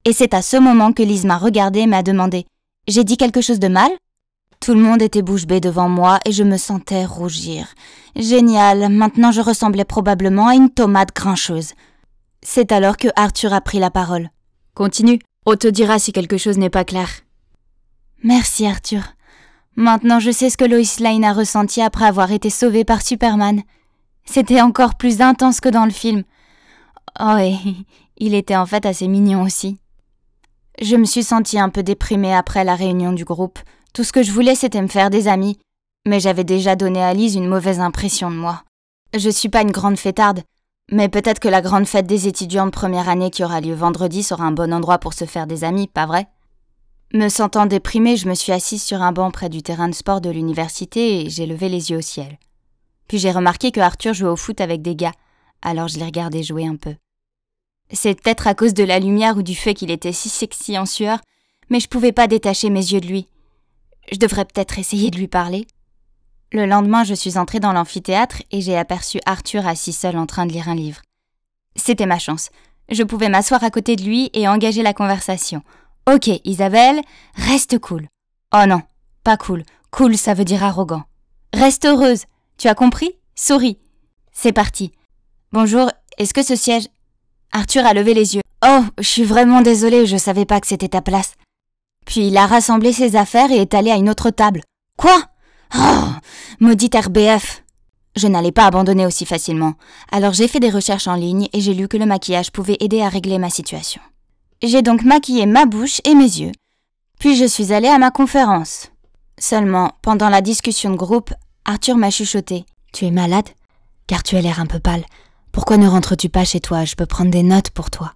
Et c'est à ce moment que Lise m'a regardée et m'a demandé « J'ai dit quelque chose de mal ?» Tout le monde était bouche bée devant moi et je me sentais rougir. Génial, maintenant je ressemblais probablement à une tomate grincheuse. C'est alors que Arthur a pris la parole. Continue, on te dira si quelque chose n'est pas clair. Merci Arthur. Maintenant je sais ce que Lois Lane a ressenti après avoir été sauvée par Superman. C'était encore plus intense que dans le film. Oh, et il était en fait assez mignon aussi. Je me suis sentie un peu déprimée après la réunion du groupe. Tout ce que je voulais, c'était me faire des amis. Mais j'avais déjà donné à Lise une mauvaise impression de moi. Je suis pas une grande fêtarde, mais peut-être que la grande fête des étudiants de première année qui aura lieu vendredi sera un bon endroit pour se faire des amis, pas vrai? Me sentant déprimée, je me suis assise sur un banc près du terrain de sport de l'université et j'ai levé les yeux au ciel. Puis j'ai remarqué que Arthur jouait au foot avec des gars, alors je l'ai regardé jouer un peu. C'est peut-être à cause de la lumière ou du fait qu'il était si sexy en sueur, mais je pouvais pas détacher mes yeux de lui. Je devrais peut-être essayer de lui parler. Le lendemain, je suis entrée dans l'amphithéâtre et j'ai aperçu Arthur assis seul en train de lire un livre. C'était ma chance. Je pouvais m'asseoir à côté de lui et engager la conversation. « Ok, Isabelle, reste cool. » « Oh non, pas cool. Cool, ça veut dire arrogant. »« Reste heureuse. Tu as compris ? Souris. » C'est parti. « Bonjour, est-ce que ce siège… » Arthur a levé les yeux. « Oh, je suis vraiment désolée, je savais pas que c'était ta place. » Puis il a rassemblé ses affaires et est allé à une autre table. « Quoi ? Oh, maudite RBF !» Je n'allais pas abandonner aussi facilement. Alors j'ai fait des recherches en ligne et j'ai lu que le maquillage pouvait aider à régler ma situation. J'ai donc maquillé ma bouche et mes yeux. Puis je suis allée à ma conférence. Seulement, pendant la discussion de groupe, Arthur m'a chuchoté. « Tu es malade ? Car tu as l'air un peu pâle. Pourquoi ne rentres-tu pas chez toi ? Je peux prendre des notes pour toi. »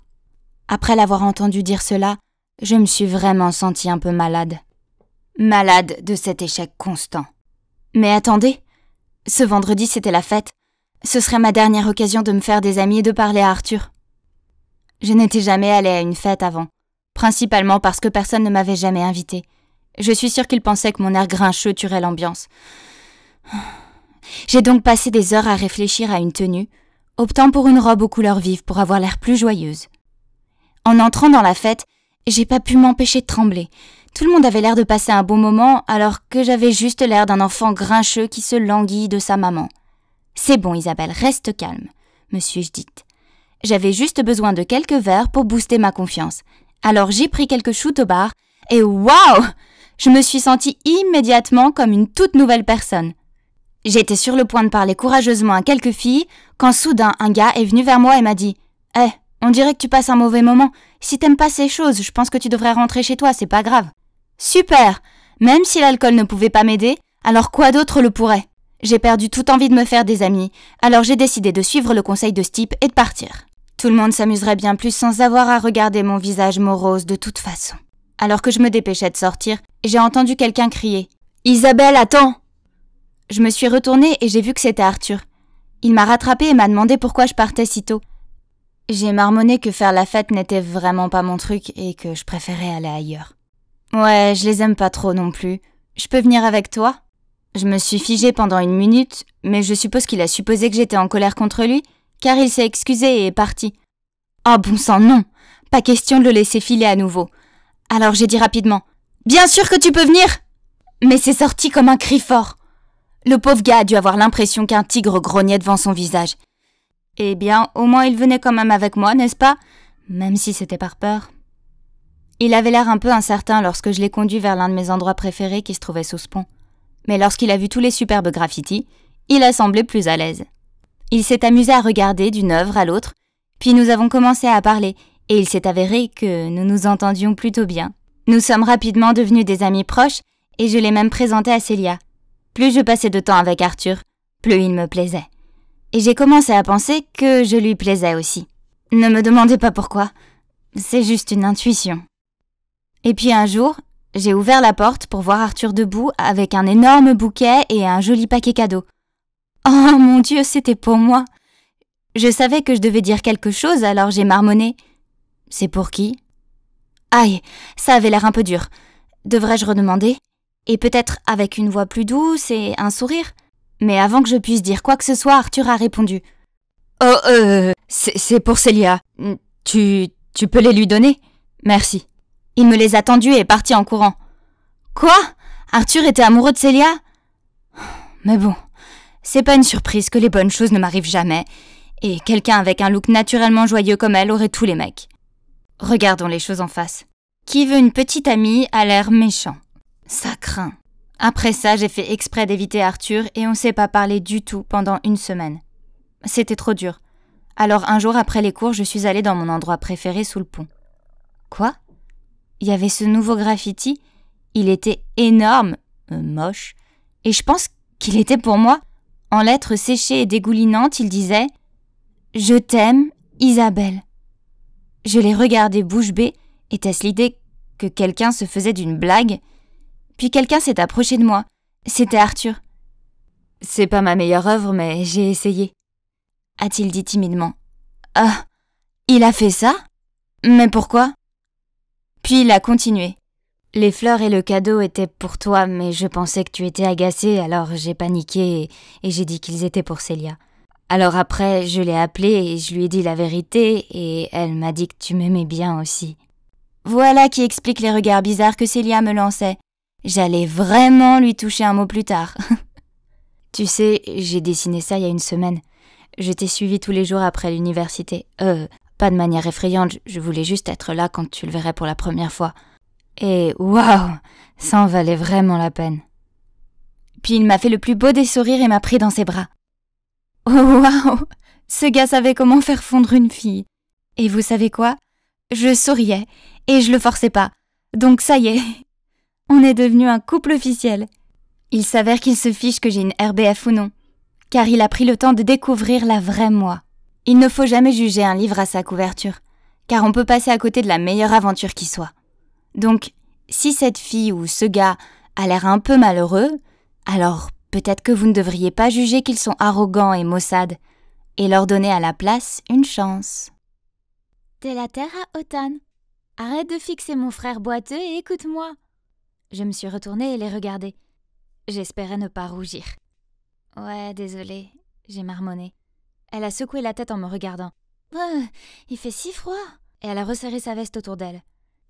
Après l'avoir entendu dire cela, je me suis vraiment sentie un peu malade. Malade de cet échec constant. Mais attendez, ce vendredi c'était la fête. Ce serait ma dernière occasion de me faire des amis et de parler à Arthur. Je n'étais jamais allée à une fête avant, principalement parce que personne ne m'avait jamais invitée. Je suis sûre qu'il pensait que mon air grincheux tuerait l'ambiance. J'ai donc passé des heures à réfléchir à une tenue, optant pour une robe aux couleurs vives pour avoir l'air plus joyeuse. En entrant dans la fête, j'ai pas pu m'empêcher de trembler. Tout le monde avait l'air de passer un bon moment, alors que j'avais juste l'air d'un enfant grincheux qui se languit de sa maman. « C'est bon, Isabelle, reste calme », me suis-je dite. J'avais juste besoin de quelques verres pour booster ma confiance. Alors j'ai pris quelques shoots au bar, et waouh ! Je me suis sentie immédiatement comme une toute nouvelle personne. J'étais sur le point de parler courageusement à quelques filles, quand soudain un gars est venu vers moi et m'a dit « Hé, on dirait que tu passes un mauvais moment. Si t'aimes pas ces choses, je pense que tu devrais rentrer chez toi, c'est pas grave. » Super! Même si l'alcool ne pouvait pas m'aider, alors quoi d'autre le pourrait? J'ai perdu toute envie de me faire des amis, alors j'ai décidé de suivre le conseil de ce type et de partir. Tout le monde s'amuserait bien plus sans avoir à regarder mon visage morose de toute façon. Alors que je me dépêchais de sortir, j'ai entendu quelqu'un crier « Isabelle, attends !» Je me suis retournée et j'ai vu que c'était Arthur. Il m'a rattrapée et m'a demandé pourquoi je partais si tôt. J'ai marmonné que faire la fête n'était vraiment pas mon truc et que je préférais aller ailleurs. Ouais, je les aime pas trop non plus. Je peux venir avec toi ? Je me suis figée pendant une minute, mais je suppose qu'il a supposé que j'étais en colère contre lui, car il s'est excusé et est parti. Oh bon sang, non ! Pas question de le laisser filer à nouveau. Alors j'ai dit rapidement « Bien sûr que tu peux venir !» Mais c'est sorti comme un cri fort. Le pauvre gars a dû avoir l'impression qu'un tigre grognait devant son visage. Eh bien, au moins il venait quand même avec moi, n'est-ce pas ? Même si c'était par peur. Il avait l'air un peu incertain lorsque je l'ai conduit vers l'un de mes endroits préférés qui se trouvait sous ce pont. Mais lorsqu'il a vu tous les superbes graffitis, il a semblé plus à l'aise. Il s'est amusé à regarder d'une œuvre à l'autre, puis nous avons commencé à parler, et il s'est avéré que nous nous entendions plutôt bien. Nous sommes rapidement devenus des amis proches, et je l'ai même présenté à Célia. Plus je passais de temps avec Arthur, plus il me plaisait. Et j'ai commencé à penser que je lui plaisais aussi. Ne me demandez pas pourquoi, c'est juste une intuition. Et puis un jour, j'ai ouvert la porte pour voir Arthur debout avec un énorme bouquet et un joli paquet cadeau. Oh mon Dieu, c'était pour moi. Je savais que je devais dire quelque chose, alors j'ai marmonné. C'est pour qui ? Aïe, ça avait l'air un peu dur. Devrais-je redemander ? Et peut-être avec une voix plus douce et un sourire ? Mais avant que je puisse dire quoi que ce soit, Arthur a répondu. Oh, c'est pour Célia. Tu peux les lui donner ? Merci. Il me les a tendus et est parti en courant. Quoi ? Arthur était amoureux de Célia? Mais bon, c'est pas une surprise que les bonnes choses ne m'arrivent jamais, et quelqu'un avec un look naturellement joyeux comme elle aurait tous les mecs. Regardons les choses en face. Qui veut une petite amie à l'air méchant? Ça craint. Après ça, j'ai fait exprès d'éviter Arthur et on s'est pas parlé du tout pendant 1 semaine. C'était trop dur. Alors un jour après les cours, je suis allée dans mon endroit préféré sous le pont. Quoi? Il y avait ce nouveau graffiti. Il était énorme, moche, et je pense qu'il était pour moi. En lettres séchées et dégoulinantes, il disait « Je t'aime, Isabelle ». Je l'ai regardé bouche bée. Était-ce l'idée que quelqu'un se faisait d'une blague? Puis quelqu'un s'est approché de moi. C'était Arthur. « C'est pas ma meilleure œuvre, mais j'ai essayé », a-t-il dit timidement. « Ah, il a fait ça? Mais pourquoi ?» Puis il a continué. « Les fleurs et le cadeau étaient pour toi, mais je pensais que tu étais agacée, alors j'ai paniqué et j'ai dit qu'ils étaient pour Célia. Alors après, je l'ai appelée et je lui ai dit la vérité et elle m'a dit que tu m'aimais bien aussi. » Voilà qui explique les regards bizarres que Célia me lançait. J'allais vraiment lui toucher un mot plus tard. Tu sais, j'ai dessiné ça il y a 1 semaine. Je t'ai suivi tous les jours après l'université. Pas de manière effrayante, je voulais juste être là quand tu le verrais pour la première fois. Et waouh, ça en valait vraiment la peine. Puis il m'a fait le plus beau des sourires et m'a pris dans ses bras. Oh waouh, ce gars savait comment faire fondre une fille. Et vous savez quoi? Je souriais et je le forçais pas. Donc ça y est, on est devenu un couple officiel. Il s'avère qu'il se fiche que j'ai une RBF ou non, car il a pris le temps de découvrir la vraie moi. Il ne faut jamais juger un livre à sa couverture, car on peut passer à côté de la meilleure aventure qui soit. Donc, si cette fille ou ce gars a l'air un peu malheureux, alors peut-être que vous ne devriez pas juger qu'ils sont arrogants et maussades, et leur donner à la place une chance. T'es la terre à Automne. Arrête de fixer mon frère boiteux et écoute-moi. Je me suis retournée et les regardais. J'espérais ne pas rougir. Ouais, désolée, j'ai marmonné. Elle a secoué la tête en me regardant. Il fait si froid. Et elle a resserré sa veste autour d'elle.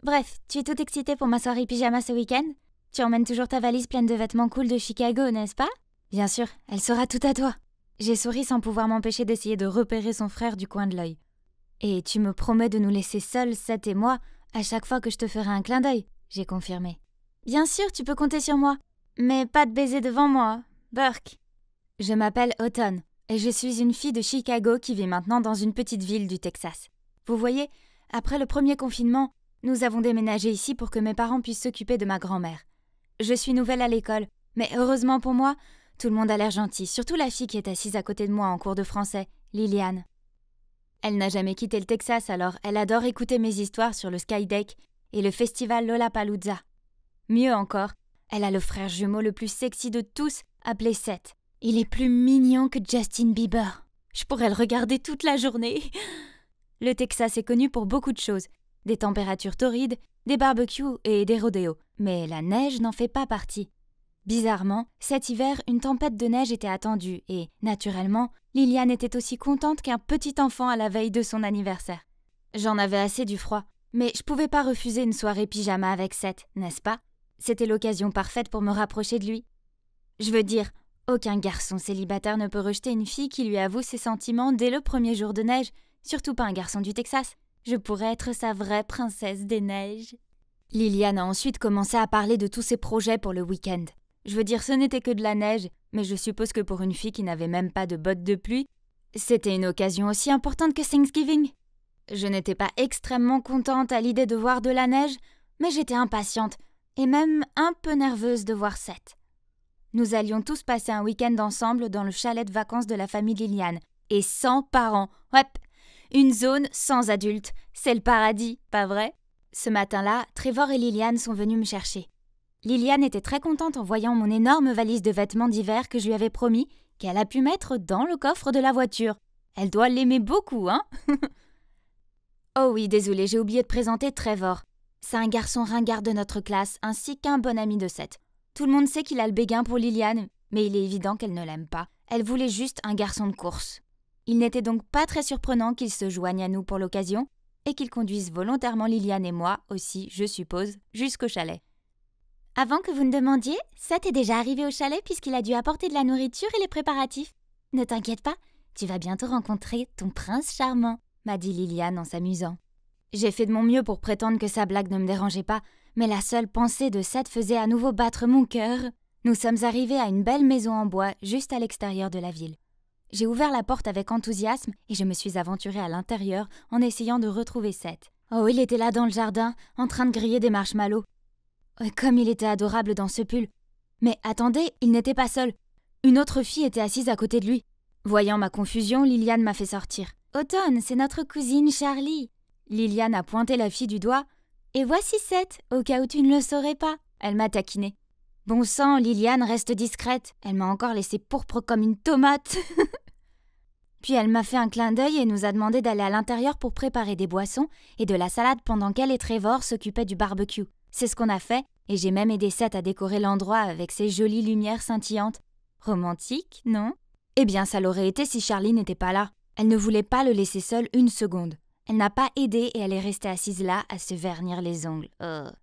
Bref, tu es toute excitée pour ma soirée pyjama ce week-end? Tu emmènes toujours ta valise pleine de vêtements cool de Chicago, n'est-ce pas? Bien sûr, elle sera tout à toi. J'ai souri sans pouvoir m'empêcher d'essayer de repérer son frère du coin de l'œil. Et tu me promets de nous laisser seuls, Seth et moi, à chaque fois que je te ferai un clin d'œil, j'ai confirmé. Bien sûr, tu peux compter sur moi. Mais pas de baiser devant moi, Burke. Je m'appelle Autumn, et je suis une fille de Chicago qui vit maintenant dans une petite ville du Texas. Vous voyez, après le premier confinement, nous avons déménagé ici pour que mes parents puissent s'occuper de ma grand-mère. Je suis nouvelle à l'école, mais heureusement pour moi, tout le monde a l'air gentil, surtout la fille qui est assise à côté de moi en cours de français, Liliane. Elle n'a jamais quitté le Texas, alors elle adore écouter mes histoires sur le Skydeck et le festival Lollapalooza. Mieux encore, elle a le frère jumeau le plus sexy de tous, appelé Seth. Il est plus mignon que Justin Bieber. Je pourrais le regarder toute la journée. Le Texas est connu pour beaucoup de choses. Des températures torrides, des barbecues et des rodéos. Mais la neige n'en fait pas partie. Bizarrement, cet hiver, une tempête de neige était attendue et, naturellement, Liliane était aussi contente qu'un petit enfant à la veille de son anniversaire. J'en avais assez du froid, mais je pouvais pas refuser une soirée pyjama avec Seth, n'est-ce pas? C'était l'occasion parfaite pour me rapprocher de lui. Je veux dire, aucun garçon célibataire ne peut rejeter une fille qui lui avoue ses sentiments dès le premier jour de neige, surtout pas un garçon du Texas. Je pourrais être sa vraie princesse des neiges. Liliane a ensuite commencé à parler de tous ses projets pour le week-end. Je veux dire, ce n'était que de la neige, mais je suppose que pour une fille qui n'avait même pas de bottes de pluie, c'était une occasion aussi importante que Thanksgiving. Je n'étais pas extrêmement contente à l'idée de voir de la neige, mais j'étais impatiente, et même un peu nerveuse de voir Seth. Nous allions tous passer un week-end ensemble dans le chalet de vacances de la famille Liliane, et sans parents. Ouais, une zone sans adultes, c'est le paradis, pas vrai? Ce matin-là, Trevor et Liliane sont venus me chercher. Liliane était très contente en voyant mon énorme valise de vêtements d'hiver que je lui avais promis qu'elle a pu mettre dans le coffre de la voiture. Elle doit l'aimer beaucoup, hein? Oh oui, désolée, j'ai oublié de présenter Trevor. C'est un garçon ringard de notre classe, ainsi qu'un bon ami de Seth. Tout le monde sait qu'il a le béguin pour Liliane, mais il est évident qu'elle ne l'aime pas. Elle voulait juste un garçon de course. Il n'était donc pas très surprenant qu'il se joigne à nous pour l'occasion, et qu'il conduise volontairement Liliane et moi aussi, je suppose, jusqu'au chalet. Avant que vous ne demandiez, Seth est déjà arrivé au chalet puisqu'il a dû apporter de la nourriture et les préparatifs. Ne t'inquiète pas, tu vas bientôt rencontrer ton prince charmant, m'a dit Liliane en s'amusant. J'ai fait de mon mieux pour prétendre que sa blague ne me dérangeait pas, mais la seule pensée de Seth faisait à nouveau battre mon cœur. Nous sommes arrivés à une belle maison en bois juste à l'extérieur de la ville. J'ai ouvert la porte avec enthousiasme et je me suis aventurée à l'intérieur en essayant de retrouver Seth. Oh, il était là dans le jardin, en train de griller des marshmallows. Comme il était adorable dans ce pull. Mais attendez, il n'était pas seul. Une autre fille était assise à côté de lui. Voyant ma confusion, Liliane m'a fait sortir. « Automne, c'est notre cousine Charlie !» Liliane a pointé la fille du doigt. « Et voici Seth, au cas où tu ne le saurais pas. » Elle m'a taquinée. « Bon sang, Liliane reste discrète. Elle m'a encore laissé pourpre comme une tomate. » Puis elle m'a fait un clin d'œil et nous a demandé d'aller à l'intérieur pour préparer des boissons et de la salade pendant qu'elle et Trevor s'occupaient du barbecue. C'est ce qu'on a fait, et j'ai même aidé Seth à décorer l'endroit avec ses jolies lumières scintillantes. Romantique, non? Eh bien, ça l'aurait été si Charlie n'était pas là. Elle ne voulait pas le laisser seul une seconde. Elle n'a pas aidé et elle est restée assise là à se vernir les ongles.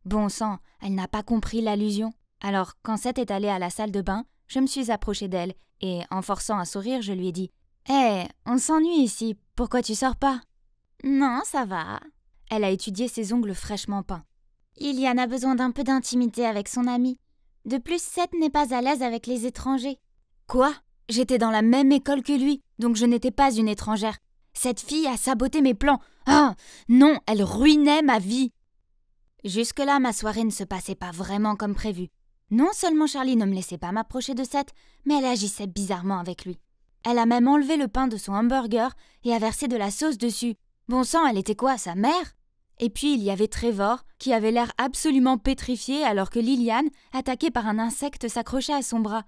Bon sang, elle n'a pas compris l'allusion. Alors, quand Seth est allé à la salle de bain, je me suis approchée d'elle et, en forçant un sourire, je lui ai dit « Hé, on s'ennuie ici, pourquoi tu sors pas ?»« Non, ça va. » Elle a étudié ses ongles fraîchement peints. « Liliane a besoin d'un peu d'intimité avec son amie. De plus, Seth n'est pas à l'aise avec les étrangers. »« Quoi ? J'étais dans la même école que lui, donc je n'étais pas une étrangère. Cette fille a saboté mes plans. Ah, non, elle ruinait ma vie. » Jusque-là, ma soirée ne se passait pas vraiment comme prévu. Non seulement Charlie ne me laissait pas m'approcher de Seth, mais elle agissait bizarrement avec lui. Elle a même enlevé le pain de son hamburger et a versé de la sauce dessus. Bon sang, elle était quoi, sa mère? Et puis il y avait Trevor, qui avait l'air absolument pétrifié alors que Liliane, attaquée par un insecte, s'accrochait à son bras.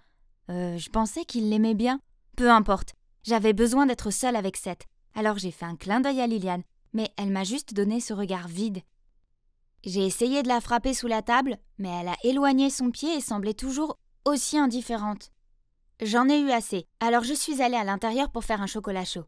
Je pensais qu'il l'aimait bien. Peu importe, j'avais besoin d'être seule avec Seth. Alors j'ai fait un clin d'œil à Liliane, mais elle m'a juste donné ce regard vide. J'ai essayé de la frapper sous la table, mais elle a éloigné son pied et semblait toujours aussi indifférente. J'en ai eu assez, alors je suis allée à l'intérieur pour faire un chocolat chaud.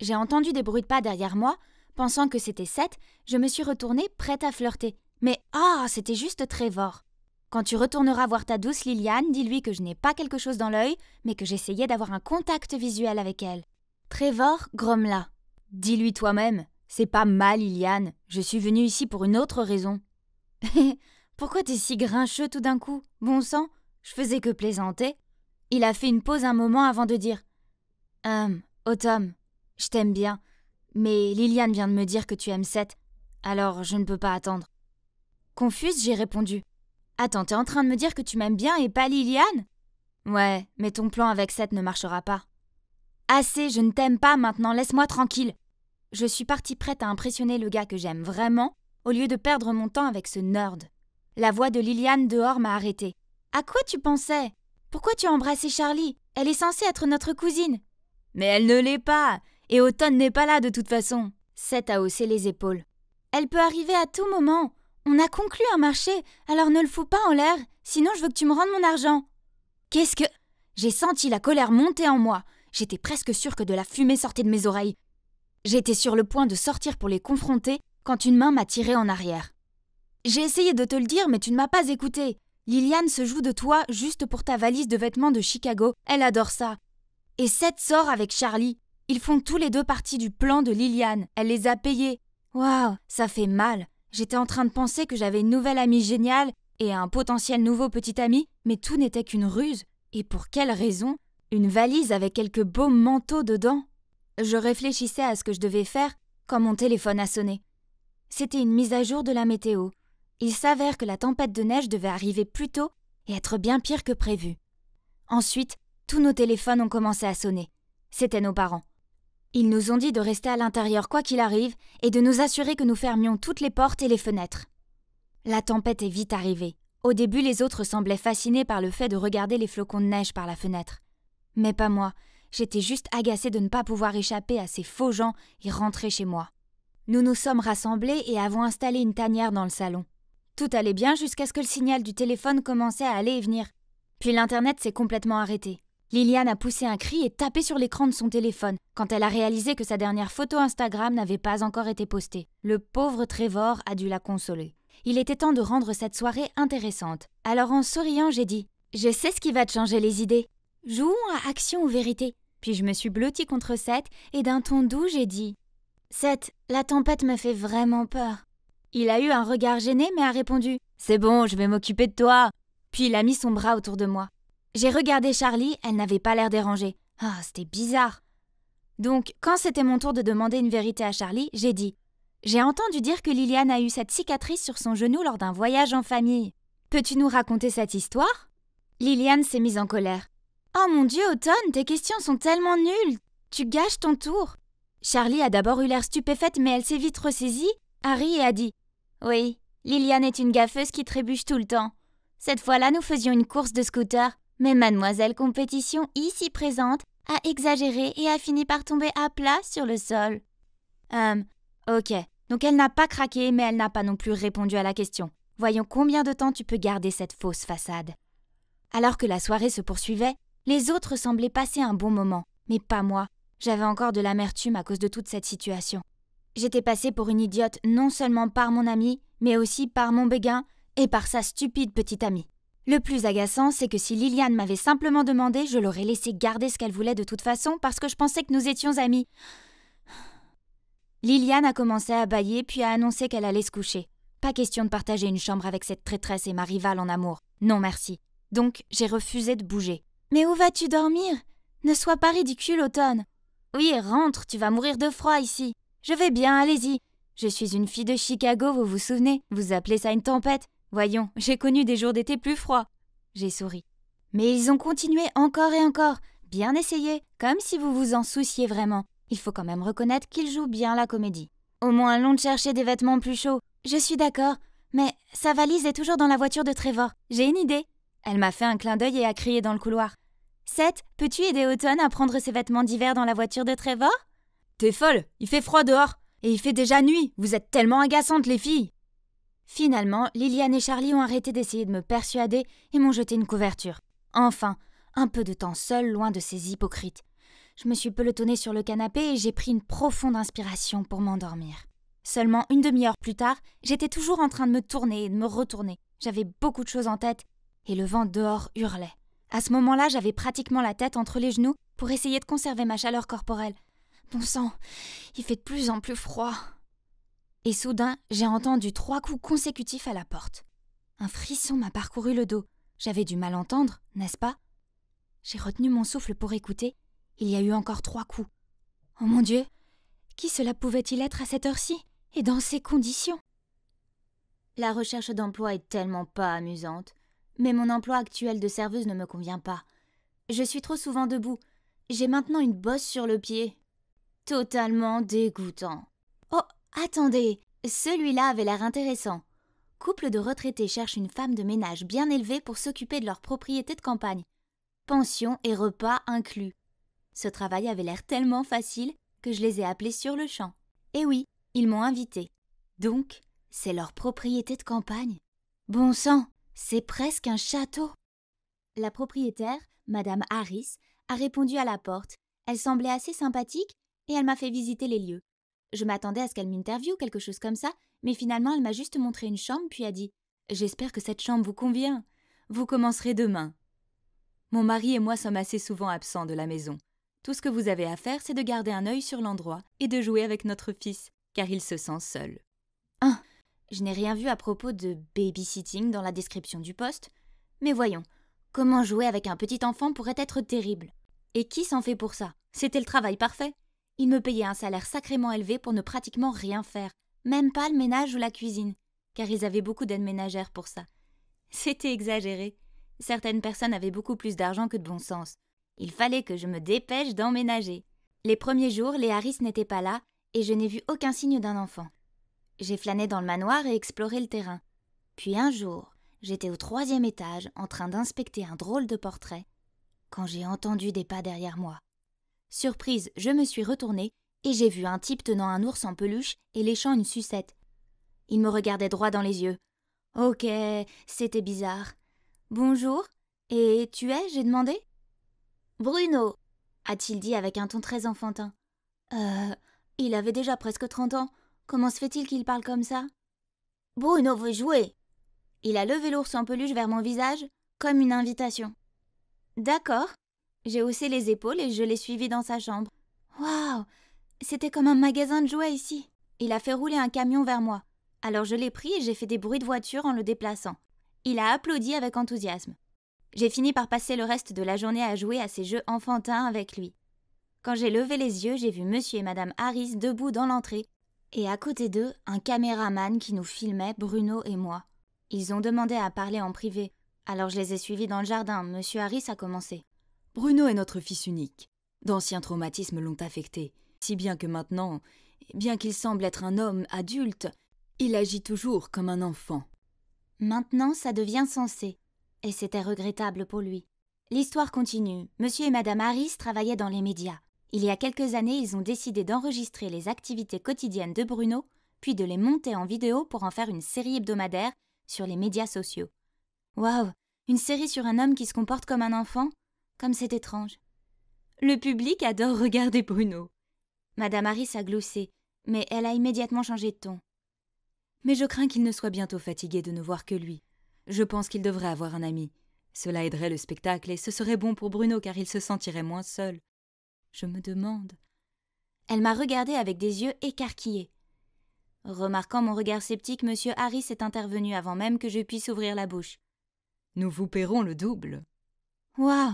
J'ai entendu des bruits de pas derrière moi. Pensant que c'était Seth, je me suis retournée prête à flirter. Mais c'était juste Trevor. Quand tu retourneras voir ta douce Liliane, dis-lui que je n'ai pas quelque chose dans l'œil, mais que j'essayais d'avoir un contact visuel avec elle. Trevor grommela. Dis-lui toi-même, c'est pas ma Liliane, je suis venue ici pour une autre raison. Pourquoi t'es si grincheux tout d'un coup? Bon sang, je faisais que plaisanter. Il a fait une pause un moment avant de dire Autumn, je t'aime bien, mais Liliane vient de me dire que tu aimes Seth, alors je ne peux pas attendre. Confuse, j'ai répondu. Attends, t'es en train de me dire que tu m'aimes bien et pas Liliane? Ouais, mais ton plan avec Seth ne marchera pas. Assez, je ne t'aime pas maintenant, laisse-moi tranquille. Je suis partie prête à impressionner le gars que j'aime vraiment, au lieu de perdre mon temps avec ce nerd. La voix de Liliane dehors m'a arrêtée. À quoi tu pensais? Pourquoi tu as embrassé Charlie? Elle est censée être notre cousine. Mais elle ne l'est pas, et Automne n'est pas là de toute façon. Seth a haussé les épaules. Elle peut arriver à tout moment. On a conclu un marché, alors ne le fous pas en l'air, sinon je veux que tu me rendes mon argent. Qu'est-ce que... J'ai senti la colère monter en moi. J'étais presque sûre que de la fumée sortait de mes oreilles. J'étais sur le point de sortir pour les confronter quand une main m'a tirée en arrière. J'ai essayé de te le dire, mais tu ne m'as pas écouté. Liliane se joue de toi juste pour ta valise de vêtements de Chicago. Elle adore ça. Et Seth sort avec Charlie. Ils font tous les deux partie du plan de Liliane. Elle les a payés. Waouh, ça fait mal. J'étais en train de penser que j'avais une nouvelle amie géniale et un potentiel nouveau petit ami, mais tout n'était qu'une ruse. Et pour quelle raison? Une valise avec quelques beaux manteaux dedans. Je réfléchissais à ce que je devais faire quand mon téléphone a sonné. C'était une mise à jour de la météo. Il s'avère que la tempête de neige devait arriver plus tôt et être bien pire que prévu. Ensuite, tous nos téléphones ont commencé à sonner. C'étaient nos parents. Ils nous ont dit de rester à l'intérieur quoi qu'il arrive et de nous assurer que nous fermions toutes les portes et les fenêtres. La tempête est vite arrivée. Au début, les autres semblaient fascinés par le fait de regarder les flocons de neige par la fenêtre. Mais pas moi. J'étais juste agacée de ne pas pouvoir échapper à ces faux gens et rentrer chez moi. Nous nous sommes rassemblés et avons installé une tanière dans le salon. Tout allait bien jusqu'à ce que le signal du téléphone commençait à aller et venir. Puis l'internet s'est complètement arrêté. Liliane a poussé un cri et tapé sur l'écran de son téléphone quand elle a réalisé que sa dernière photo Instagram n'avait pas encore été postée. Le pauvre Trevor a dû la consoler. Il était temps de rendre cette soirée intéressante. Alors en souriant, j'ai dit « Je sais ce qui va te changer les idées. Jouons à action ou vérité. » Puis je me suis blottie contre Seth et d'un ton doux, j'ai dit « Seth, la tempête me fait vraiment peur. » Il a eu un regard gêné mais a répondu « C'est bon, je vais m'occuper de toi. » Puis il a mis son bras autour de moi. J'ai regardé Charlie, elle n'avait pas l'air dérangée. Ah, c'était bizarre. Donc, quand c'était mon tour de demander une vérité à Charlie, j'ai dit « J'ai entendu dire que Liliane a eu cette cicatrice sur son genou lors d'un voyage en famille. Peux-tu nous raconter cette histoire ?» Liliane s'est mise en colère. « Oh mon Dieu, Automne, tes questions sont tellement nulles. Tu gâches ton tour. » Charlie a d'abord eu l'air stupéfaite, mais elle s'est vite ressaisie, a ri et a dit « Oui, Liliane est une gaffeuse qui trébuche tout le temps. Cette fois-là, nous faisions une course de scooter, mais mademoiselle Compétition, ici présente, a exagéré et a fini par tomber à plat sur le sol. » Ok, donc elle n'a pas craqué, mais elle n'a pas non plus répondu à la question. Voyons combien de temps tu peux garder cette fausse façade. Alors que la soirée se poursuivait, les autres semblaient passer un bon moment, mais pas moi. J'avais encore de l'amertume à cause de toute cette situation. J'étais passée pour une idiote non seulement par mon ami, mais aussi par mon béguin et par sa stupide petite amie. Le plus agaçant, c'est que si Liliane m'avait simplement demandé, je l'aurais laissé garder ce qu'elle voulait de toute façon parce que je pensais que nous étions amis. Liliane a commencé à bâiller puis a annoncé qu'elle allait se coucher. Pas question de partager une chambre avec cette traîtresse et ma rivale en amour. Non merci. Donc j'ai refusé de bouger. Mais où vas-tu dormir? Ne sois pas ridicule, Automne. Oui, rentre, tu vas mourir de froid ici. Je vais bien, allez-y. Je suis une fille de Chicago, vous vous souvenez? Vous appelez ça une tempête? Voyons, j'ai connu des jours d'été plus froids. J'ai souri. Mais ils ont continué encore et encore. Bien essayé, comme si vous vous en souciez vraiment. Il faut quand même reconnaître qu'ils jouent bien la comédie. Au moins long de chercher des vêtements plus chauds. Je suis d'accord, mais sa valise est toujours dans la voiture de Trevor. J'ai une idée. Elle m'a fait un clin d'œil et a crié dans le couloir. Seth, peux-tu aider Automne à prendre ses vêtements d'hiver dans la voiture de Trevor? T'es folle, il fait froid dehors. Et il fait déjà nuit. Vous êtes tellement agaçantes, les filles. Finalement, Liliane et Charlie ont arrêté d'essayer de me persuader et m'ont jeté une couverture. Enfin, un peu de temps seul, loin de ces hypocrites. Je me suis pelotonnée sur le canapé et j'ai pris une profonde inspiration pour m'endormir. Seulement une demi-heure plus tard, j'étais toujours en train de me tourner et de me retourner. J'avais beaucoup de choses en tête et le vent dehors hurlait. À ce moment-là, j'avais pratiquement la tête entre les genoux pour essayer de conserver ma chaleur corporelle. Bon sang, il fait de plus en plus froid. Et soudain, j'ai entendu 3 coups consécutifs à la porte. Un frisson m'a parcouru le dos. J'avais du mal entendre, n'est-ce pas? J'ai retenu mon souffle pour écouter. Il y a eu encore 3 coups. Oh mon Dieu, qui cela pouvait-il être à cette heure-ci et dans ces conditions? La recherche d'emploi est tellement pas amusante. Mais mon emploi actuel de serveuse ne me convient pas. Je suis trop souvent debout. J'ai maintenant une bosse sur le pied. Totalement dégoûtant. Oh, attendez, celui-là avait l'air intéressant. Couple de retraités cherche une femme de ménage bien élevée pour s'occuper de leur propriété de campagne. Pension et repas inclus. Ce travail avait l'air tellement facile que je les ai appelés sur le champ. Et oui, ils m'ont invité. Donc, c'est leur propriété de campagne. Bon sang, c'est presque un château. La propriétaire, Madame Harris, a répondu à la porte. Elle semblait assez sympathique et elle m'a fait visiter les lieux. Je m'attendais à ce qu'elle m'interviewe, quelque chose comme ça, mais finalement elle m'a juste montré une chambre puis a dit « J'espère que cette chambre vous convient. Vous commencerez demain. » Mon mari et moi sommes assez souvent absents de la maison. Tout ce que vous avez à faire, c'est de garder un œil sur l'endroit et de jouer avec notre fils, car il se sent seul. Je n'ai rien vu à propos de babysitting dans la description du poste, mais voyons, comment jouer avec un petit enfant pourrait être terrible. Et qui s'en fait pour ça? C'était le travail parfait. Ils me payaient un salaire sacrément élevé pour ne pratiquement rien faire, même pas le ménage ou la cuisine, car ils avaient beaucoup d'aides ménagères pour ça. C'était exagéré. Certaines personnes avaient beaucoup plus d'argent que de bon sens. Il fallait que je me dépêche d'emménager. Les premiers jours, les Harris n'étaient pas là, et je n'ai vu aucun signe d'un enfant. J'ai flâné dans le manoir et exploré le terrain. Puis un jour, j'étais au 3e étage en train d'inspecter un drôle de portrait, quand j'ai entendu des pas derrière moi. Surprise, je me suis retournée et j'ai vu un type tenant un ours en peluche et léchant une sucette. Il me regardait droit dans les yeux. Ok, c'était bizarre. Bonjour, et tu es, j'ai demandé? Bruno, a-t-il dit avec un ton très enfantin. Il avait déjà presque 30 ans. Comment se fait-il qu'il parle comme ça? Bruno veut jouer. Il a levé l'ours en peluche vers mon visage, comme une invitation. D'accord. J'ai haussé les épaules et je l'ai suivi dans sa chambre. Waouh! C'était comme un magasin de jouets ici. Il a fait rouler un camion vers moi. Alors je l'ai pris et j'ai fait des bruits de voiture en le déplaçant. Il a applaudi avec enthousiasme. J'ai fini par passer le reste de la journée à jouer à ces jeux enfantins avec lui. Quand j'ai levé les yeux, j'ai vu monsieur et madame Harris debout dans l'entrée, et à côté d'eux, un caméraman qui nous filmait, Bruno et moi. Ils ont demandé à parler en privé, alors je les ai suivis dans le jardin. Monsieur Harris a commencé. Bruno est notre fils unique. D'anciens traumatismes l'ont affecté, si bien que maintenant, bien qu'il semble être un homme adulte, il agit toujours comme un enfant. Maintenant, ça devient sensé, et c'était regrettable pour lui. L'histoire continue. Monsieur et madame Harris travaillaient dans les médias. Il y a quelques années, ils ont décidé d'enregistrer les activités quotidiennes de Bruno, puis de les monter en vidéo pour en faire une série hebdomadaire sur les médias sociaux. Waouh! Une série sur un homme qui se comporte comme un enfant? Comme c'est étrange. Le public adore regarder Bruno. Madame Harris a gloussé, mais elle a immédiatement changé de ton. Mais je crains qu'il ne soit bientôt fatigué de ne voir que lui. Je pense qu'il devrait avoir un ami. Cela aiderait le spectacle et ce serait bon pour Bruno car il se sentirait moins seul. Je me demande... Elle m'a regardé avec des yeux écarquillés. Remarquant mon regard sceptique, monsieur Harris est intervenu avant même que je puisse ouvrir la bouche. Nous vous paierons le double. Waouh!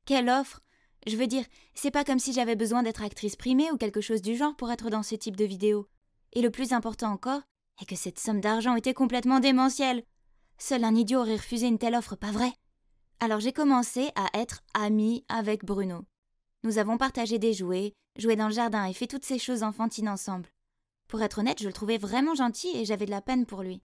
Quelle offre! Je veux dire, c'est pas comme si j'avais besoin d'être actrice primée ou quelque chose du genre pour être dans ce type de vidéo. Et le plus important encore est que cette somme d'argent était complètement démentielle. Seul un idiot aurait refusé une telle offre, pas vrai? Alors j'ai commencé à être amie avec Bruno. Nous avons partagé des jouets, joué dans le jardin et fait toutes ces choses enfantines ensemble. Pour être honnête, je le trouvais vraiment gentil et j'avais de la peine pour lui.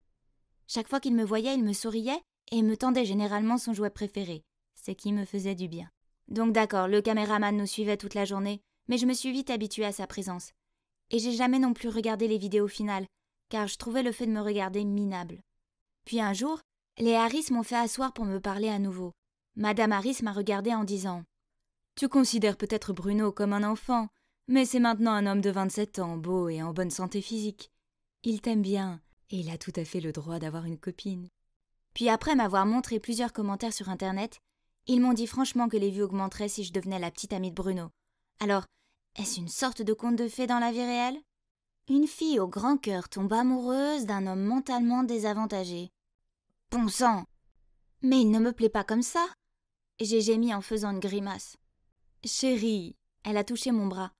Chaque fois qu'il me voyait, il me souriait et me tendait généralement son jouet préféré, ce qui me faisait du bien. Donc d'accord, le caméraman nous suivait toute la journée, mais je me suis vite habituée à sa présence. Et j'ai jamais non plus regardé les vidéos finales, car je trouvais le fait de me regarder minable. Puis un jour, les Harris m'ont fait asseoir pour me parler à nouveau. Madame Harris m'a regardée en disant « Tu considères peut-être Bruno comme un enfant, mais c'est maintenant un homme de 27 ans, beau et en bonne santé physique. Il t'aime bien, et il a tout à fait le droit d'avoir une copine. » Puis après m'avoir montré plusieurs commentaires sur Internet, ils m'ont dit franchement que les vues augmenteraient si je devenais la petite amie de Bruno. Alors, est-ce une sorte de conte de fées dans la vie réelle? Une fille au grand cœur tombe amoureuse d'un homme mentalement désavantagé. Bon sang! Mais il ne me plaît pas comme ça! J'ai gémi en faisant une grimace. Chérie, elle a touché mon bras.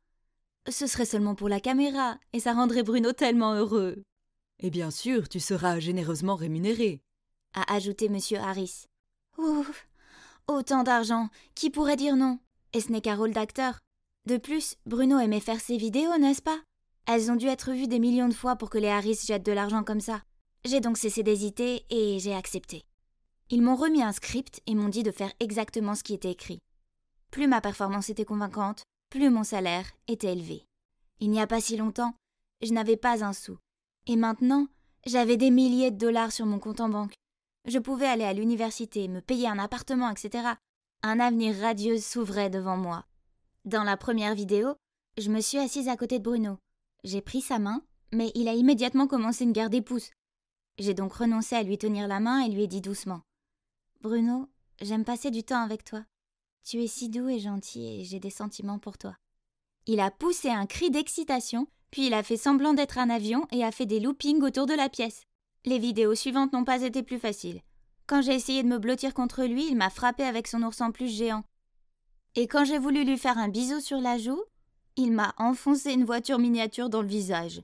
Ce serait seulement pour la caméra, et ça rendrait Bruno tellement heureux. Et bien sûr, tu seras généreusement rémunéré, a ajouté monsieur Harris. Ouf! Autant d'argent, qui pourrait dire non? Et ce n'est qu'un rôle d'acteur. De plus, Bruno aimait faire ses vidéos, n'est-ce pas? Elles ont dû être vues des millions de fois pour que les Harris jettent de l'argent comme ça. J'ai donc cessé d'hésiter et j'ai accepté. Ils m'ont remis un script et m'ont dit de faire exactement ce qui était écrit. Plus ma performance était convaincante, plus mon salaire était élevé. Il n'y a pas si longtemps, je n'avais pas un sou. Et maintenant, j'avais des milliers de dollars sur mon compte en banque. Je pouvais aller à l'université, me payer un appartement, etc. Un avenir radieux s'ouvrait devant moi. Dans la première vidéo, je me suis assise à côté de Bruno. J'ai pris sa main, mais il a immédiatement commencé une guerre des pouces. J'ai donc renoncé à lui tenir la main et lui ai dit doucement « Bruno, j'aime passer du temps avec toi. Tu es si doux et gentil et j'ai des sentiments pour toi. » Il a poussé un cri d'excitation, puis il a fait semblant d'être un avion et a fait des loopings autour de la pièce. Les vidéos suivantes n'ont pas été plus faciles. Quand j'ai essayé de me blottir contre lui, il m'a frappé avec son ours en peluche géant. Et quand j'ai voulu lui faire un bisou sur la joue, il m'a enfoncé une voiture miniature dans le visage.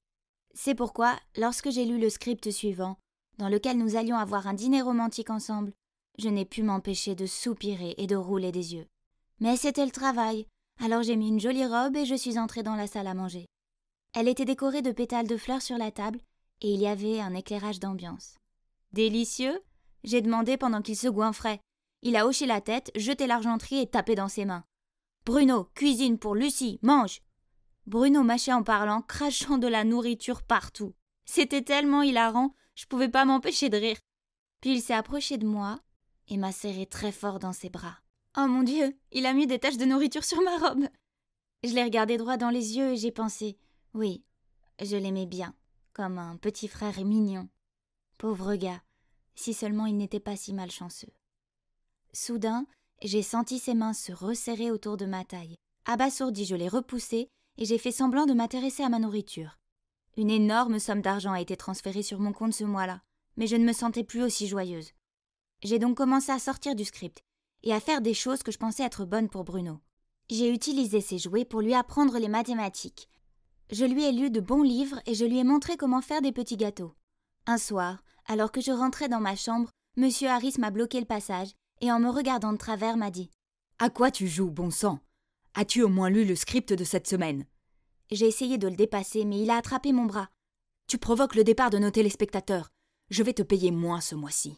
C'est pourquoi, lorsque j'ai lu le script suivant, dans lequel nous allions avoir un dîner romantique ensemble, je n'ai pu m'empêcher de soupirer et de rouler des yeux. Mais c'était le travail, alors j'ai mis une jolie robe et je suis entrée dans la salle à manger. Elle était décorée de pétales de fleurs sur la table et il y avait un éclairage d'ambiance. Délicieux? J'ai demandé pendant qu'il se goinfrait. Il a hoché la tête, jeté l'argenterie et tapé dans ses mains. Bruno, cuisine pour Lucie, mange! Bruno mâchait en parlant, crachant de la nourriture partout. C'était tellement hilarant, je pouvais pas m'empêcher de rire. Puis il s'est approché de moi et m'a serré très fort dans ses bras. Oh mon Dieu, il a mis des taches de nourriture sur ma robe! Je l'ai regardé droit dans les yeux et j'ai pensé, oui, je l'aimais bien, comme un petit frère mignon. Pauvre gars, si seulement il n'était pas si malchanceux. Soudain, j'ai senti ses mains se resserrer autour de ma taille. Abasourdi, je l'ai repoussé et j'ai fait semblant de m'intéresser à ma nourriture. Une énorme somme d'argent a été transférée sur mon compte ce mois-là, mais je ne me sentais plus aussi joyeuse. J'ai donc commencé à sortir du script et à faire des choses que je pensais être bonnes pour Bruno. J'ai utilisé ses jouets pour lui apprendre les mathématiques. Je lui ai lu de bons livres et je lui ai montré comment faire des petits gâteaux. Un soir, alors que je rentrais dans ma chambre, Monsieur Harris m'a bloqué le passage et en me regardant de travers m'a dit « À quoi tu joues, bon sang? As-tu au moins lu le script de cette semaine ?» J'ai essayé de le dépasser, mais il a attrapé mon bras. « Tu provoques le départ de nos téléspectateurs. Je vais te payer moins ce mois-ci. »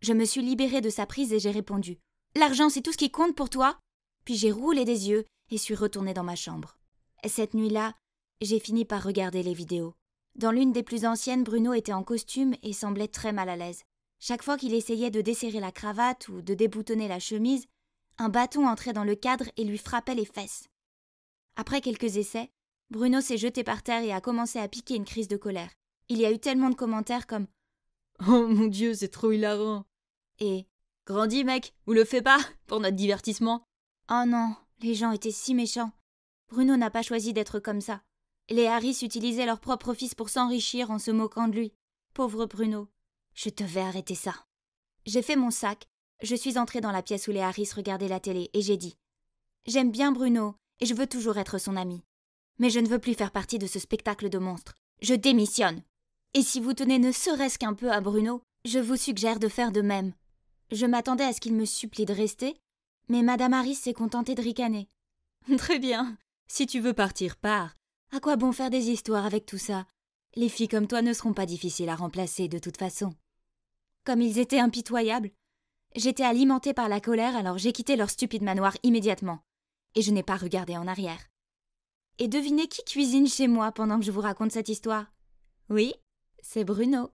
Je me suis libérée de sa prise et j'ai répondu « L'argent, c'est tout ce qui compte pour toi ?» Puis j'ai roulé des yeux et suis retournée dans ma chambre. Cette nuit-là, j'ai fini par regarder les vidéos. Dans l'une des plus anciennes, Bruno était en costume et semblait très mal à l'aise. Chaque fois qu'il essayait de desserrer la cravate ou de déboutonner la chemise, un bâton entrait dans le cadre et lui frappait les fesses. Après quelques essais, Bruno s'est jeté par terre et a commencé à piquer une crise de colère. Il y a eu tellement de commentaires comme « Oh mon Dieu, c'est trop hilarant !» et « Grandis, mec, ou le fais pas, pour notre divertissement !» Oh non, les gens étaient si méchants. Bruno n'a pas choisi d'être comme ça. Les Harris utilisaient leur propre fils pour s'enrichir en se moquant de lui. Pauvre Bruno. Je devais arrêter ça. J'ai fait mon sac, je suis entrée dans la pièce où les Harris regardaient la télé et j'ai dit « J'aime bien Bruno et je veux toujours être son ami. Mais je ne veux plus faire partie de ce spectacle de monstres. Je démissionne. Et si vous tenez ne serait-ce qu'un peu à Bruno, je vous suggère de faire de même. » Je m'attendais à ce qu'il me supplie de rester, mais Madame Harris s'est contentée de ricaner. « Très bien. Si tu veux partir, pars. À quoi bon faire des histoires avec tout ça? Les filles comme toi ne seront pas difficiles à remplacer de toute façon. » Comme ils étaient impitoyables. J'étais alimentée par la colère, alors j'ai quitté leur stupide manoir immédiatement. Et je n'ai pas regardé en arrière. Et devinez qui cuisine chez moi pendant que je vous raconte cette histoire? Oui, c'est Bruno.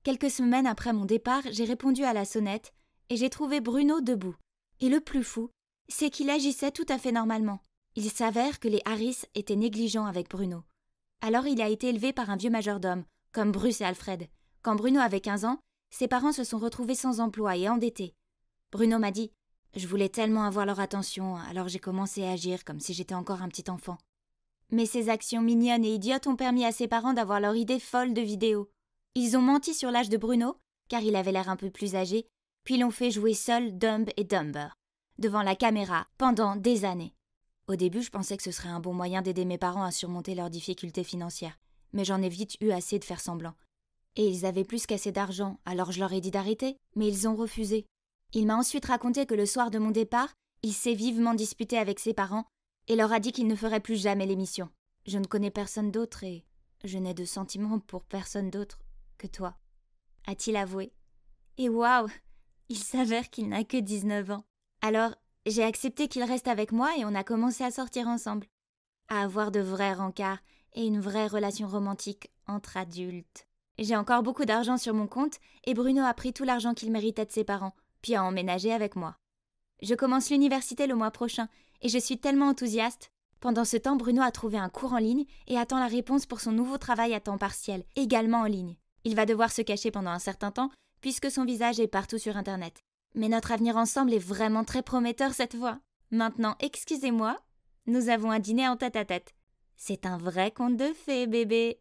Quelques semaines après mon départ, j'ai répondu à la sonnette et j'ai trouvé Bruno debout. Et le plus fou, c'est qu'il agissait tout à fait normalement. Il s'avère que les Harris étaient négligents avec Bruno. Alors il a été élevé par un vieux majordome, comme Bruce et Alfred. Quand Bruno avait 15 ans, ses parents se sont retrouvés sans emploi et endettés. Bruno m'a dit « Je voulais tellement avoir leur attention, alors j'ai commencé à agir comme si j'étais encore un petit enfant. » Mais ces actions mignonnes et idiotes ont permis à ses parents d'avoir leur idée folle de vidéo. Ils ont menti sur l'âge de Bruno, car il avait l'air un peu plus âgé, puis l'ont fait jouer seul Dumb et Dumber, devant la caméra, pendant des années. Au début, je pensais que ce serait un bon moyen d'aider mes parents à surmonter leurs difficultés financières, mais j'en ai vite eu assez de faire semblant. Et ils avaient plus qu'assez d'argent, alors je leur ai dit d'arrêter, mais ils ont refusé. Il m'a ensuite raconté que le soir de mon départ, il s'est vivement disputé avec ses parents et leur a dit qu'il ne ferait plus jamais l'émission. Je ne connais personne d'autre et je n'ai de sentiments pour personne d'autre que toi, a-t-il avoué. Et waouh, il s'avère qu'il n'a que 19 ans. Alors, j'ai accepté qu'il reste avec moi et on a commencé à sortir ensemble, à avoir de vrais rencarts et une vraie relation romantique entre adultes. J'ai encore beaucoup d'argent sur mon compte et Bruno a pris tout l'argent qu'il méritait de ses parents, puis a emménagé avec moi. Je commence l'université le mois prochain et je suis tellement enthousiaste. Pendant ce temps, Bruno a trouvé un cours en ligne et attend la réponse pour son nouveau travail à temps partiel, également en ligne. Il va devoir se cacher pendant un certain temps puisque son visage est partout sur Internet. Mais notre avenir ensemble est vraiment très prometteur cette fois. Maintenant, excusez-moi, nous avons un dîner en tête-à-tête. C'est un vrai conte de fées, bébé.